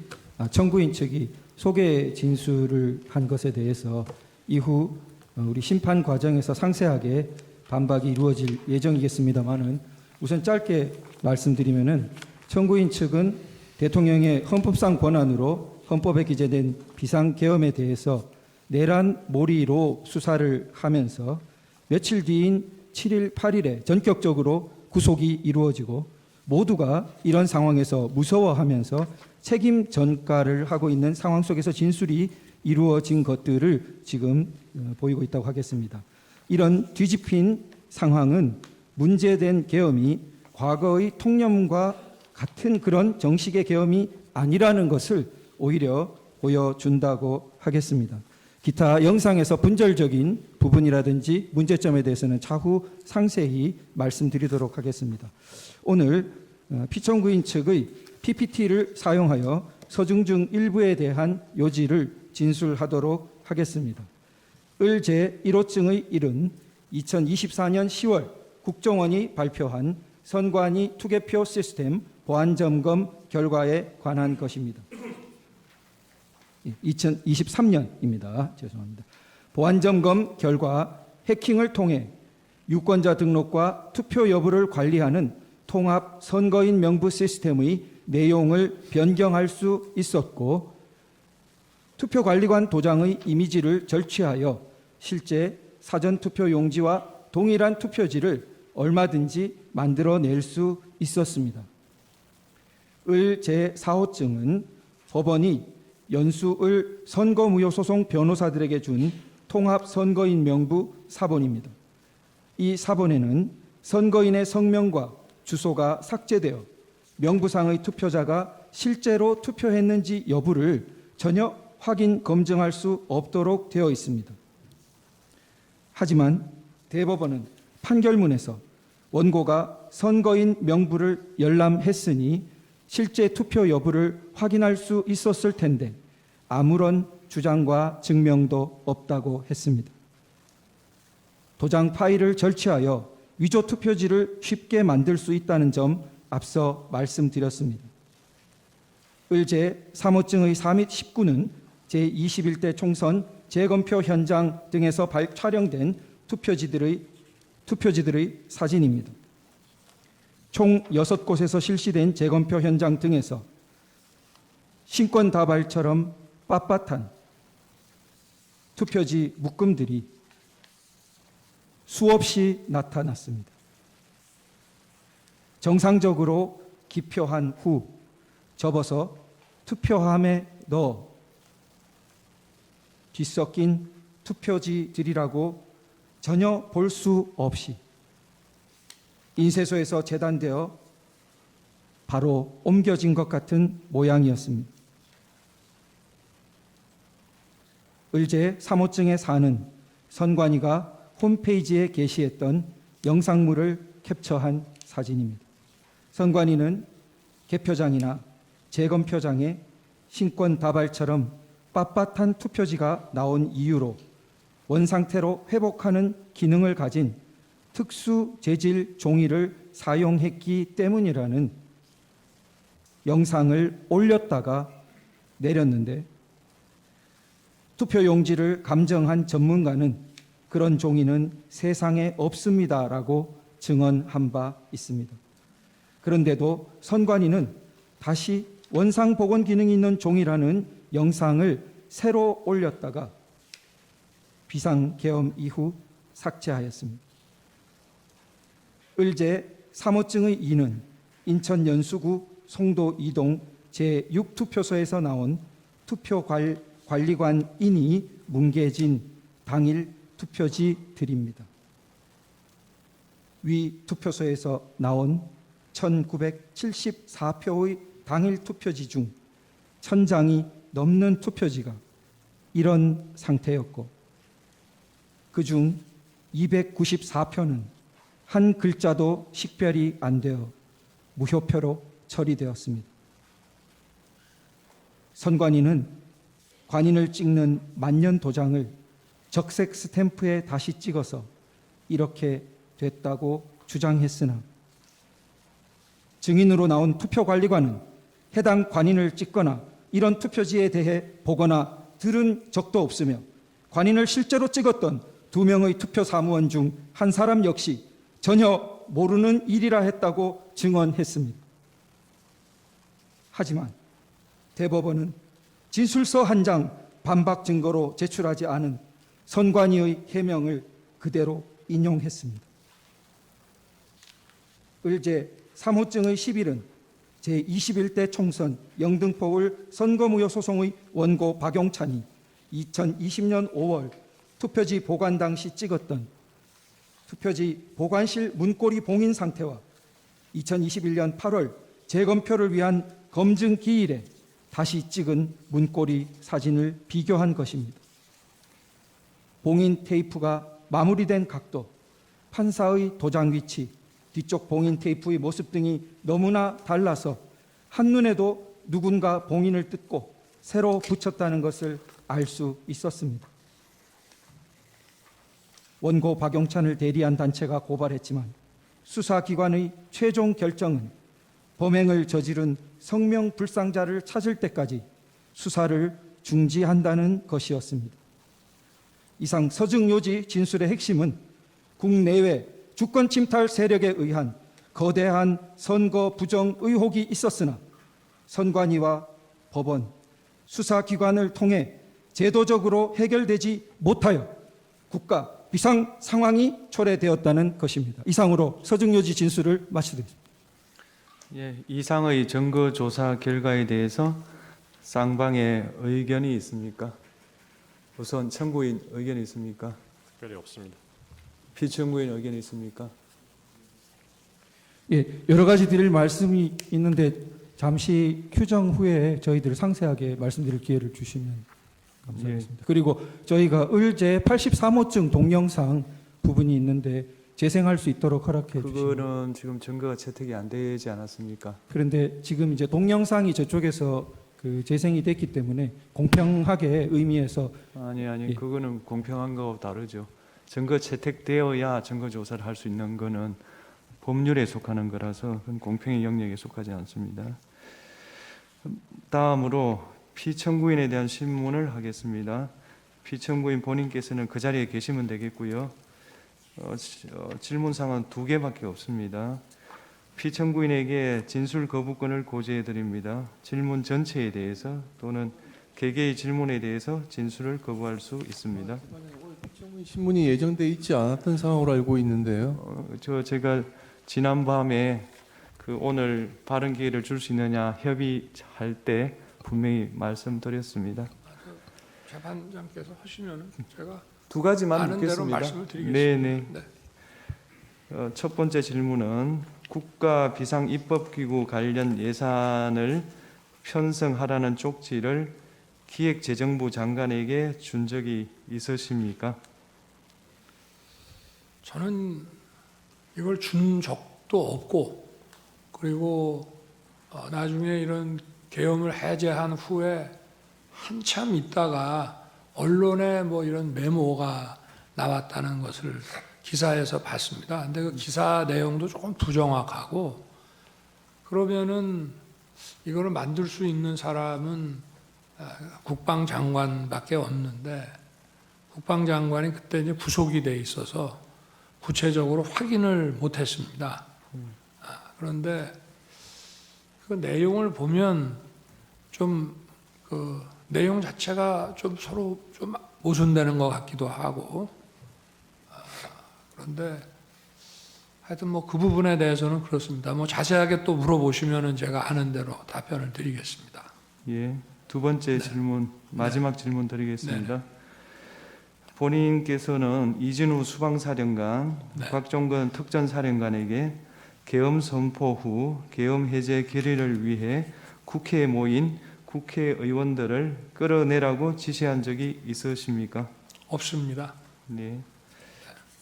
청구인 측이 소개 진술을 한 것에 대해서 이후 우리 심판 과정에서 상세하게 반박이 이루어질 예정이겠습니다만은 우선 짧게 말씀드리면은 청구인 측은 대통령의 헌법상 권한으로 헌법에 기재된 비상계엄에 대해서 내란 몰이로 수사를 하면서 며칠 뒤인 7일, 8일에 전격적으로 구속이 이루어지고 모두가 이런 상황에서 무서워하면서 책임 전가를 하고 있는 상황 속에서 진술이 이루어진 것들을 지금 보이고 있다고 하겠습니다. 이런 뒤집힌 상황은 문제된 계엄이 과거의 통념과 같은 그런 정식의 계엄이 아니라는 것을 오히려 보여준다고 하겠습니다. 기타 영상에서 분절적인 부분이라든지 문제점에 대해서는 차후 상세히 말씀드리도록 하겠습니다. 오늘 피청구인 측의 PPT를 사용하여 서중 중 일부에 대한 요지를 진술하도록 하겠습니다. 을 제1호증의 1은 2024년 10월 국정원이 발표한 선관위 투개표 시스템 보안점검 결과에 관한 것입니다. 2023년입니다. 죄송합니다. 보안점검 결과 해킹을 통해 유권자 등록과 투표 여부를 관리하는 통합 선거인 명부 시스템의 내용을 변경할 수 있었고 투표관리관 도장의 이미지를 절취하여 실제 사전투표 용지와 동일한 투표지를 얼마든지 만들어낼 수 있었습니다. 을 제4호증은 법원이 연수을 선거무효소송 변호사들에게 준 통합선거인 명부 사본입니다. 이 사본에는 선거인의 성명과 주소가 삭제되어 명부상의 투표자가 실제로 투표했는지 여부를 전혀 확인 검증할 수 없도록 되어 있습니다. 하지만 대법원은 판결문에서 원고가 선거인 명부를 열람했으니 실제 투표 여부를 확인할 수 있었을 텐데 아무런 주장과 증명도 없다고 했습니다. 도장 파일을 절취하여 위조 투표지를 쉽게 만들 수 있다는 점 앞서 말씀드렸습니다. 을 제3호증의 4 및 19는 제21대 총선 재검표 현장 등에서 촬영된 투표지들의 사진입니다. 총 6곳에서 실시된 재검표 현장 등에서 신권다발처럼 빳빳한 투표지 묶음들이 수없이 나타났습니다. 정상적으로 기표한 후 접어서 투표함에 넣어 뒤섞인 투표지들이라고 전혀 볼 수 없이 인쇄소에서 재단되어 바로 옮겨진 것 같은 모양이었습니다. 을제 3호증에 사는 선관위가 홈페이지에 게시했던 영상물을 캡처한 사진입니다. 선관위는 개표장이나 재검표장에 신권 다발처럼 빳빳한 투표지가 나온 이유로 원상태로 회복하는 기능을 가진 특수 재질 종이를 사용했기 때문이라는 영상을 올렸다가 내렸는데, 투표용지를 감정한 전문가는 그런 종이는 세상에 없습니다라고 증언한 바 있습니다. 그런데도 선관위는 다시 원상 복원 기능이 있는 종이라는 영상을 새로 올렸다가 비상계엄 이후 삭제하였습니다. 을제 3호증의 2는 인천 연수구 송도 2동 제6투표소에서 나온 투표관리관인이 뭉개진 당일 투표지들입니다. 위 투표소에서 나온 1974표의 당일 투표지 중 1000장이 넘는 투표지가 이런 상태였고, 그중 294표는 한 글자도 식별이 안 되어 무효표로 처리되었습니다. 선관위는 관인을 찍는 만년 도장을 적색 스탬프에 다시 찍어서 이렇게 됐다고 주장했으나, 증인으로 나온 투표관리관은 해당 관인을 찍거나 이런 투표지에 대해 보거나 들은 적도 없으며, 관인을 실제로 찍었던 2명의 투표 사무원 중 한 사람 역시 전혀 모르는 일이라 했다고 증언했습니다. 하지만 대법원은 진술서 한 장 반박 증거로 제출하지 않은 선관위의 해명을 그대로 인용했습니다. 을제 3호증의 10일은 제21대 총선 영등포을 선거무효 소송의 원고 박용찬이 2020년 5월 투표지 보관 당시 찍었던 투표지 보관실 문고리 봉인 상태와 2021년 8월 재검표를 위한 검증 기일에 다시 찍은 문고리 사진을 비교한 것입니다. 봉인 테이프가 마무리된 각도, 판사의 도장 위치, 뒤쪽 봉인 테이프의 모습 등이 너무나 달라서 한눈에도 누군가 봉인을 뜯고 새로 붙였다는 것을 알 수 있었습니다. 원고 박용찬을 대리한 단체가 고발했지만 수사기관의 최종 결정은 범행을 저지른 성명불상자를 찾을 때까지 수사를 중지한다는 것이었습니다. 이상 서증요지 진술의 핵심은 국내외 주권 침탈 세력에 의한 거대한 선거 부정 의혹이 있었으나 선관위와 법원, 수사기관을 통해 제도적으로 해결되지 못하여 국가 비상 상황이 초래되었다는 것입니다. 이상으로 서증요지 진술을 마치겠습니다. 예, 이상의 증거 조사 결과에 대해서 쌍방의 의견이 있습니까? 우선 청구인 의견이 있습니까? 특별히 없습니다. 피청구인 의견이 있습니까? 예, 여러 가지 드릴 말씀이 있는데 잠시 휴정 후에 저희들 상세하게 말씀드릴 기회를 주시면 감사하겠습니다. 그리고 저희가 을제 83호증 동영상 부분이 있는데 재생할 수 있도록 허락해 주시면. 그거는 지금 증거가 채택이 안 되지 않았습니까? 그런데 지금 이제 동영상이 저쪽에서 그 재생이 됐기 때문에 공평하게 의미에서 아니 예. 그거는 공평한 거하고 다르죠. 증거 채택되어야 증거 조사를 할 수 있는 거는 법률에 속하는 거라서 그건 공평의 영역에 속하지 않습니다. 다음으로 피청구인에 대한 신문을 하겠습니다. 피청구인 본인께서는 그 자리에 계시면 되겠고요. 질문사항은 2개밖에 없습니다. 피청구인에게 진술 거부권을 고지해 드립니다. 질문 전체에 대해서 또는 개개의 질문에 대해서 진술을 거부할 수 있습니다. 신문이 예정돼 있지 않았던 상황으로 알고 있는데요. 제가 지난밤에 오늘 발언 기회를 줄 수 있느냐 협의할 때 분명히 말씀드렸습니다. 재판장께서 하시면은 제가 두 가지만 아는 대로 묻겠습니다. 말씀을 드리겠습니다. 네네. 네. 첫 번째 질문은 국가 비상 입법기구 관련 예산을 편성하라는 쪽지를 기획재정부 장관에게 준 적이 있으십니까? 저는 이걸 준 적도 없고, 그리고 나중에 이런 계엄을 해제한 후에 한참 있다가 언론에 뭐 이런 메모가 나왔다는 것을 기사에서 봤습니다. 근데 그 기사 내용도 조금 부정확하고, 그러면은 이거를 만들 수 있는 사람은 국방장관밖에 없는데, 국방장관이 그때 이제 구속이 돼 있어서 구체적으로 확인을 못했습니다. 그런데 그 내용을 보면 좀 그 내용 자체가 좀 서로 좀 모순되는 것 같기도 하고, 그런데 하여튼 뭐 그 부분에 대해서는 그렇습니다. 뭐 자세하게 또 물어보시면은 제가 아는 대로 답변을 드리겠습니다. 예. 두 번째 질문, 마지막 질문 드리겠습니다. 본인께서는 이진우 수방사령관, 곽종건 특전사령관에게 계엄 선포 후 계엄 해제 결의를 위해 국회에 모인 국회의원들을 끌어내라고 지시한 적이 있으십니까? 없습니다. 네.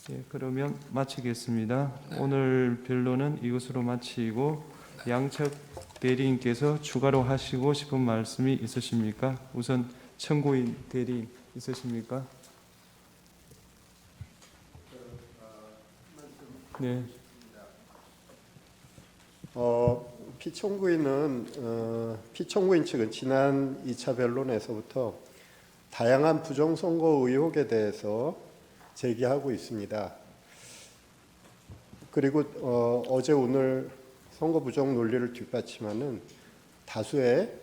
예, 그러면 마치겠습니다. 오늘 변론은 이것으로 마치고 양측 대리인께서 추가로 하시고 싶은 말씀이 있으십니까? 우선 청구인 대리인 있으십니까? 네. 피청구인 측은 지난 2차 변론에서부터 다양한 부정선거 의혹에 대해서 제기하고 있습니다. 그리고 어제 오늘 선거 부정 논리를 뒷받침하는 다수의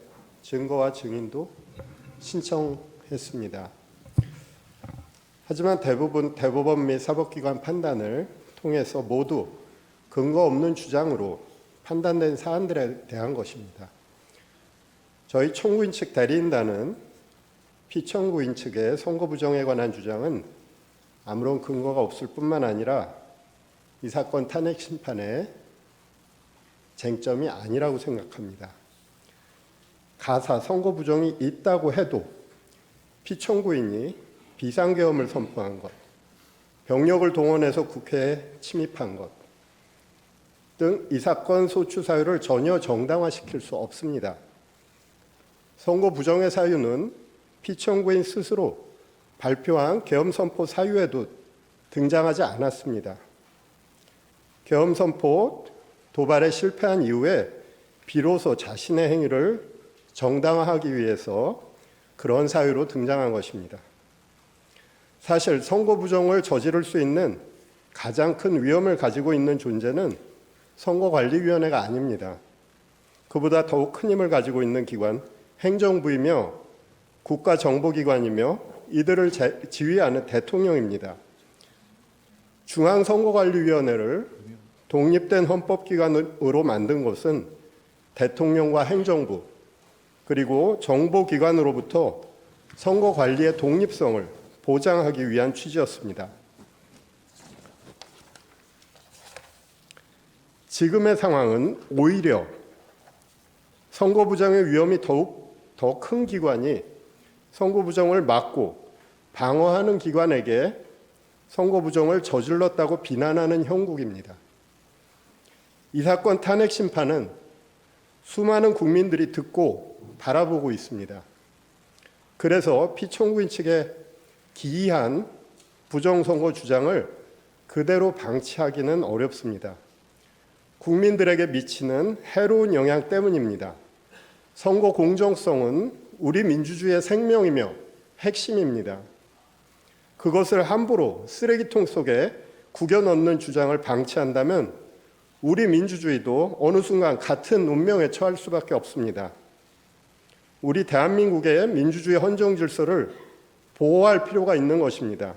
증거와 증인도 신청했습니다. 하지만 대법원 및 사법기관 판단을 통해서 모두 근거 없는 주장으로 판단된 사안들에 대한 것입니다. 저희 청구인 측 대리인단은 피청구인 측의 선거 부정에 관한 주장은 아무런 근거가 없을 뿐만 아니라 이 사건 탄핵 심판의 쟁점이 아니라고 생각합니다. 가사 선거 부정이 있다고 해도 피청구인이 비상계엄을 선포한 것, 병력을 동원해서 국회에 침입한 것 등 이 사건 소추 사유를 전혀 정당화시킬 수 없습니다. 선거 부정의 사유는 피청구인 스스로 발표한 계엄 선포 사유에도 등장하지 않았습니다. 계엄 선포 도발에 실패한 이후에 비로소 자신의 행위를 정당화하기 위해서 그런 사유로 등장한 것입니다. 사실 선거 부정을 저지를 수 있는 가장 큰 위험을 가지고 있는 존재는 선거관리위원회가 아닙니다. 그보다 더욱 큰 힘을 가지고 있는 기관, 행정부이며 국가정보기관이며 이들을 지휘하는 대통령입니다. 중앙선거관리위원회를 독립된 헌법기관으로 만든 것은 대통령과 행정부 그리고 정보기관으로부터 선거관리의 독립성을 보장하기 위한 취지였습니다. 지금의 상황은 오히려 선거 부정의 위험이 더욱 더 큰 기관이 선거 부정을 막고 방어하는 기관에게 선거 부정을 저질렀다고 비난하는 형국입니다. 이 사건 탄핵 심판은 수많은 국민들이 듣고 바라보고 있습니다. 그래서 피청구인 측의 기이한 부정선거 주장을 그대로 방치하기는 어렵습니다. 국민들에게 미치는 해로운 영향 때문입니다. 선거 공정성은 우리 민주주의의 생명이며 핵심입니다. 그것을 함부로 쓰레기통 속에 구겨 넣는 주장을 방치한다면 우리 민주주의도 어느 순간 같은 운명에 처할 수밖에 없습니다. 우리 대한민국의 민주주의 헌정 질서를 보호할 필요가 있는 것입니다.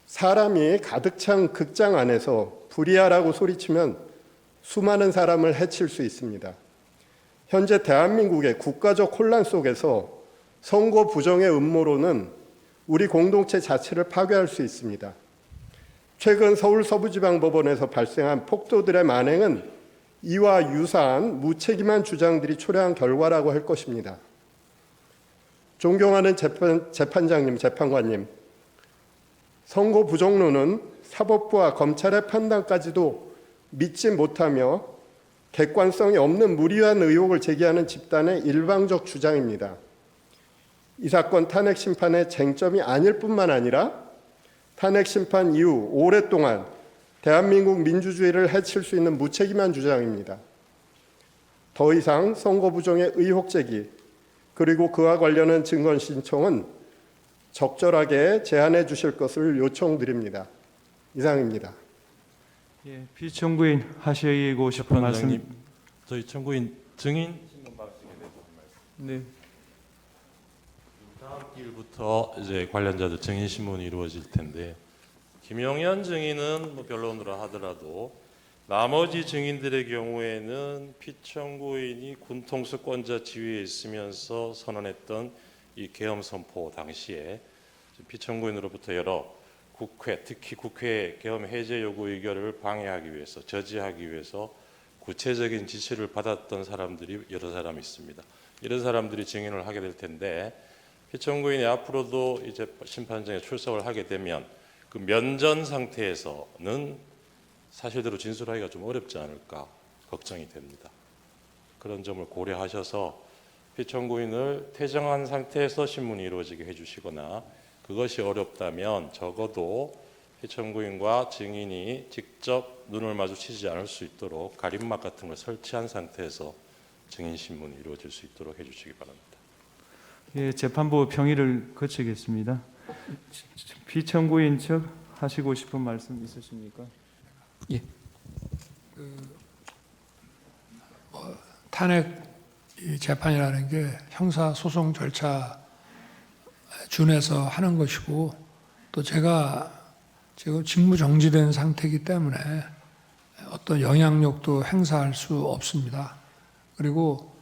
사람이 가득 찬 극장 안에서 불이야라고 소리치면 수많은 사람을 해칠 수 있습니다. 현재 대한민국의 국가적 혼란 속에서 선거 부정의 음모론은 우리 공동체 자체를 파괴할 수 있습니다. 최근 서울 서부지방법원에서 발생한 폭도들의 만행은 이와 유사한 무책임한 주장들이 초래한 결과라고 할 것입니다. 존경하는 재판장님, 재판관님, 선거 부정론은 사법부와 검찰의 판단까지도 믿지 못하며 객관성이 없는 무리한 의혹을 제기하는 집단의 일방적 주장입니다. 이 사건 탄핵 심판의 쟁점이 아닐 뿐만 아니라 탄핵 심판 이후 오랫동안 대한민국 민주주의를 해칠 수 있는 무책임한 주장입니다. 더 이상 선거 부정의 의혹 제기 그리고 그와 관련한 증거 신청은 적절하게 제한해 주실 것을 요청드립니다. 이상입니다. 예, 피청구인 하시고 싶은 말씀. 재판장님, 저희 청구인 증인 신문 방식에 대해서 말씀. 네. 다음 기일부터 이제 관련자들 증인 신문이 이루어질 텐데 김영현 증인은 뭐 변론으로 하더라도 나머지 증인들의 경우에는 피청구인이 군통수권자 지위에 있으면서 선언했던 이 계엄 선포 당시에 피청구인으로부터 여러 국회, 특히 국회 계엄 해제 요구 의결을 방해하기 위해서, 저지하기 위해서 구체적인 지시를 받았던 사람들이 여러 사람 있습니다. 이런 사람들이 증인을 하게 될 텐데 피청구인이 앞으로도 이제 심판정에 출석을 하게 되면 그 면전 상태에서는 사실대로 진술하기가 좀 어렵지 않을까 걱정이 됩니다. 그런 점을 고려하셔서 피청구인을 퇴정한 상태에서 신문이 이루어지게 해주시거나 그것이 어렵다면 적어도 피청구인과 증인이 직접 눈을 마주치지 않을 수 있도록 가림막 같은 걸 설치한 상태에서 증인 신문이 이루어질 수 있도록 해주시기 바랍니다. 예, 재판부 평의를 거치겠습니다. 피청구인 측 하시고 싶은 말씀 있으십니까? 탄핵 이 재판이라는 게 형사 소송 절차 준해서 하는 것이고 또 제가 지금 직무 정지된 상태이기 때문에 어떤 영향력도 행사할 수 없습니다. 그리고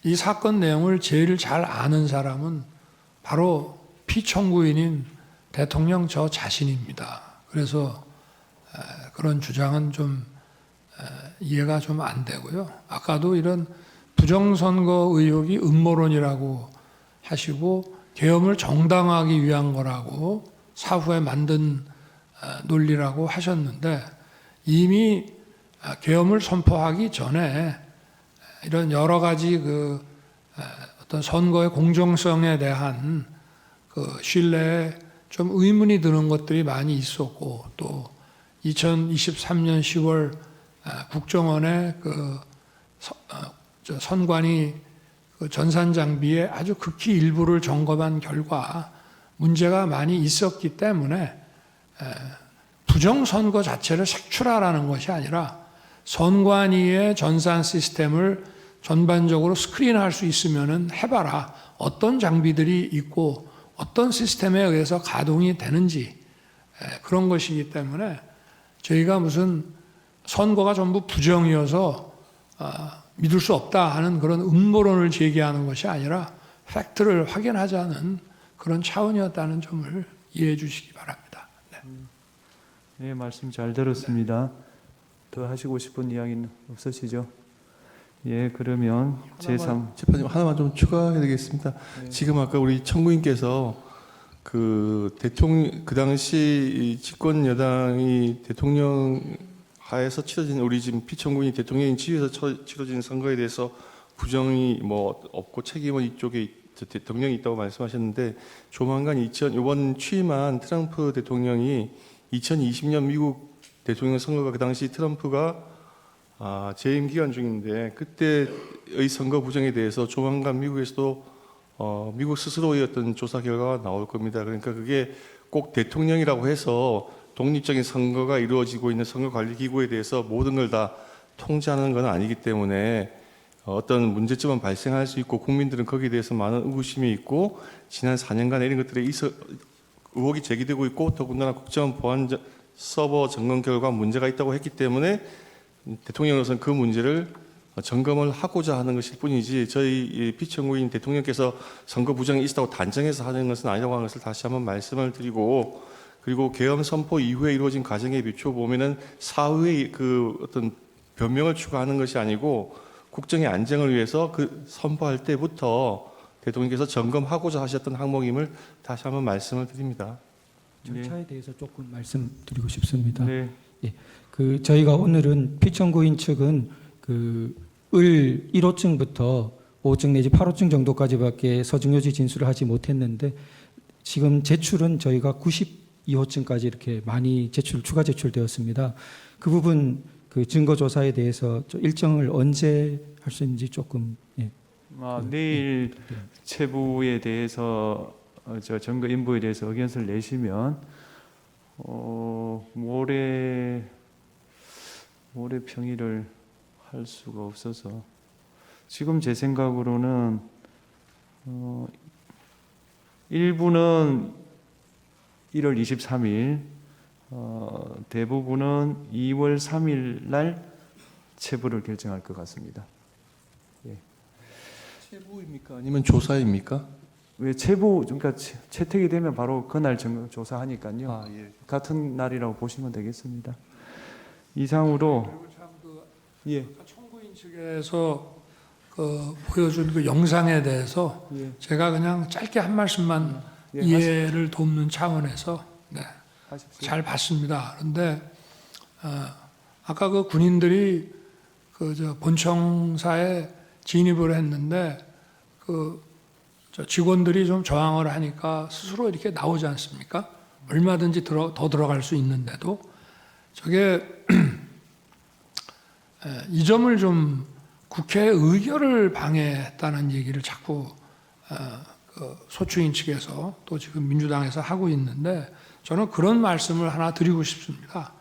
이 사건 내용을 제일 잘 아는 사람은 바로 피청구인인 대통령 저 자신입니다. 그래서 그런 주장은 좀 이해가 좀 안 되고요. 아까도 이런 부정선거 의혹이 음모론이라고 하시고 계엄을 정당화하기 위한 거라고 사후에 만든 논리라고 하셨는데 이미 계엄을 선포하기 전에 이런 여러 가지 그 어떤 선거의 공정성에 대한 그 신뢰에 좀 의문이 드는 것들이 많이 있었고 또 2023년 10월 국정원의 그 선관위 그 전산 장비의 아주 극히 일부를 점검한 결과 문제가 많이 있었기 때문에 부정 선거 자체를 색출하라는 것이 아니라 선관위의 전산 시스템을 전반적으로 스크린할 수 있으면은 해봐라. 어떤 장비들이 있고 어떤 시스템에 의해서 가동이 되는지 그런 것이기 때문에 저희가 무슨 선거가 전부 부정이어서 믿을 수 없다 하는 그런 음모론을 제기하는 것이 아니라 팩트를 확인하자는 그런 차원이었다는 점을 이해해 주시기 바랍니다. 네. 네, 말씀 잘 들었습니다. 더 하시고 싶은 이야기는 없으시죠? 예, 그러면 제3 재판님 하나만 좀 추가해야 되겠습니다. 네. 지금 아까 우리 청구인께서 그 대통령 그 당시 집권 여당이 대통령 하에서 치러진 우리 지금 피청구인이 대통령이 지휘해서 치러진 선거에 대해서 부정이 뭐 없고 책임은 이쪽에 대통령이 있다고 말씀하셨는데 조만간 이번 취임한 트럼프 대통령이 2020년 미국 대통령 선거가 그 당시 트럼프가 재임 기간 중인데 그때의 선거 부정에 대해서 조만간 미국에서도 미국 스스로의 어떤 조사 결과가 나올 겁니다. 그러니까 그게 꼭 대통령이라고 해서 독립적인 선거가 이루어지고 있는 선거관리기구에 대해서 모든 걸 다 통제하는 건 아니기 때문에 어떤 문제점은 발생할 수 있고 국민들은 거기에 대해서 많은 의구심이 있고 지난 4년간 이런 것들에 의혹이 제기되고 있고 더군다나 국정원 보안 서버 점검 결과 문제가 있다고 했기 때문에 대통령으로서는 그 문제를 점검을 하고자 하는 것일 뿐이지 저희 이 피청구인 대통령께서 선거 부정이 있었다고 단정해서 하는 것은 아니라고 하는 것을 다시 한번 말씀을 드리고, 그리고 계엄 선포 이후에 이루어진 과정에 비춰 보면은 사후에 그 어떤 변명을 추가하는 것이 아니고 국정의 안정을 위해서 그 선포할 때부터 대통령께서 점검하고자 하셨던 항목임을 다시 한번 말씀을 드립니다. 절차에 대해서 조금 말씀드리고 싶습니다. 네. 그 저희가 오늘은 피청구인 측은 그 을 1호증부터 5호증 내지 8호증 정도까지밖에 서중요지 진술을 하지 못했는데 지금 제출은 저희가 92호증까지 이렇게 많이 추가 제출되었습니다. 그 부분 그 증거 조사에 대해서 일정을 언제 할 수 있는지 조금 내일 체부에 대해서 저 증거 인부에 대해서 의견서를 내시면 모레 평일을 할 수가 없어서 지금 제 생각으로는 일부는 1월 23일, 대부분은 2월 3일 날 체부를 결정할 것 같습니다. 체부입니까? 아니면 조사입니까? 왜 체부 그러니까 채택이 되면 바로 그날 조사하니까요. 예. 같은 날이라고 보시면 되겠습니다. 이상으로 예. 청구인 측에서 그 보여준 그 영상에 대해서 예. 제가 그냥 짧게 한 말씀만 예, 이해를 돕는 차원에서 하십시오. 잘 봤습니다. 그런데 아까 그 군인들이 그 저 본청사에 진입을 했는데 저 직원들이 좀 저항을 하니까 스스로 이렇게 나오지 않습니까? 얼마든지 더 들어갈 수 있는데도 저게 이 점을 좀 국회의 의결을 방해했다는 얘기를 자꾸 그 소추인 측에서 또 지금 민주당에서 하고 있는데 저는 그런 말씀을 하나 드리고 싶습니다.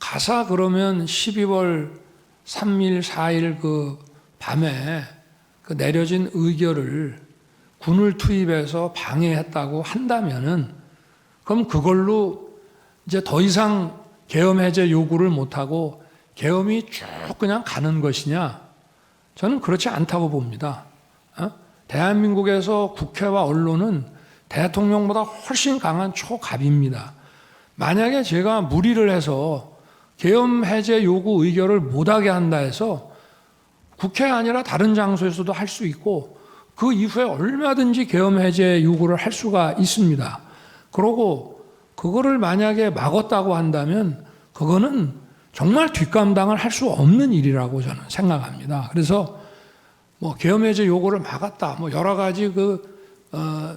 가사 그러면 12월 3일, 4일 그 밤에 그 내려진 의결을 군을 투입해서 방해했다고 한다면은 그럼 그걸로 이제 더 이상 계엄 해제 요구를 못하고 계엄이 쭉 그냥 가는 것이냐? 저는 그렇지 않다고 봅니다. 대한민국에서 국회와 언론은 대통령보다 훨씬 강한 초갑입니다. 만약에 제가 무리를 해서 계엄 해제 요구 의결을 못하게 한다 해서 국회 아니라 다른 장소에서도 할 수 있고 그 이후에 얼마든지 계엄 해제 요구를 할 수가 있습니다. 그러고 그거를 만약에 막았다고 한다면 그거는 정말 뒷감당을 할 수 없는 일이라고 저는 생각합니다. 그래서 뭐 계엄 해제 요구를 막았다, 뭐 여러 가지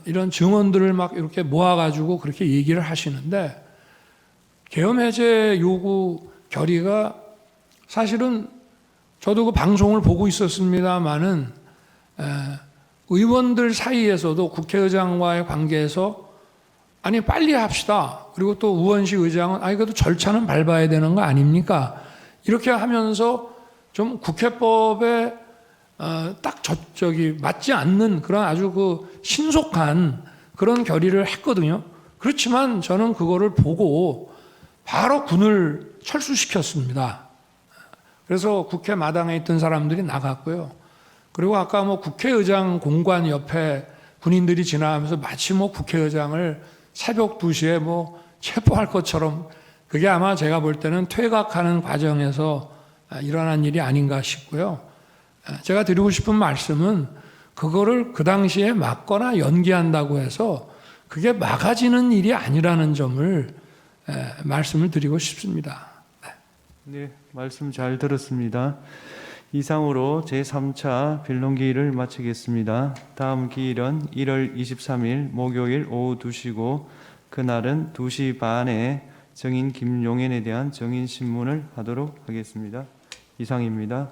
이런 증언들을 막 이렇게 모아가지고 그렇게 얘기를 하시는데 계엄 해제 요구 결의가 사실은 저도 그 방송을 보고 있었습니다만은 의원들 사이에서도 국회의장과의 관계에서 아니 빨리 합시다. 그리고 또 우원식 의장은 아니 그래도 절차는 밟아야 되는 거 아닙니까? 이렇게 하면서 좀 국회법에 딱 저기 맞지 않는 그런 아주 그 신속한 그런 결의를 했거든요. 그렇지만 저는 그거를 보고 바로 군을 철수시켰습니다. 그래서 국회 마당에 있던 사람들이 나갔고요. 그리고 아까 뭐 국회의장 공관 옆에 군인들이 지나가면서 마치 뭐 국회의장을 새벽 2시에 뭐 체포할 것처럼 그게 아마 제가 볼 때는 퇴각하는 과정에서 일어난 일이 아닌가 싶고요. 제가 드리고 싶은 말씀은 그거를 그 당시에 막거나 연기한다고 해서 그게 막아지는 일이 아니라는 점을 말씀을 드리고 싶습니다. 네, 말씀 잘 들었습니다. 이상으로 제3차 변론기일을 마치겠습니다. 다음 기일은 1월 23일 목요일 오후 2시고 그날은 2시 반에 정인 김용현에 대한 정인신문을 하도록 하겠습니다. 이상입니다.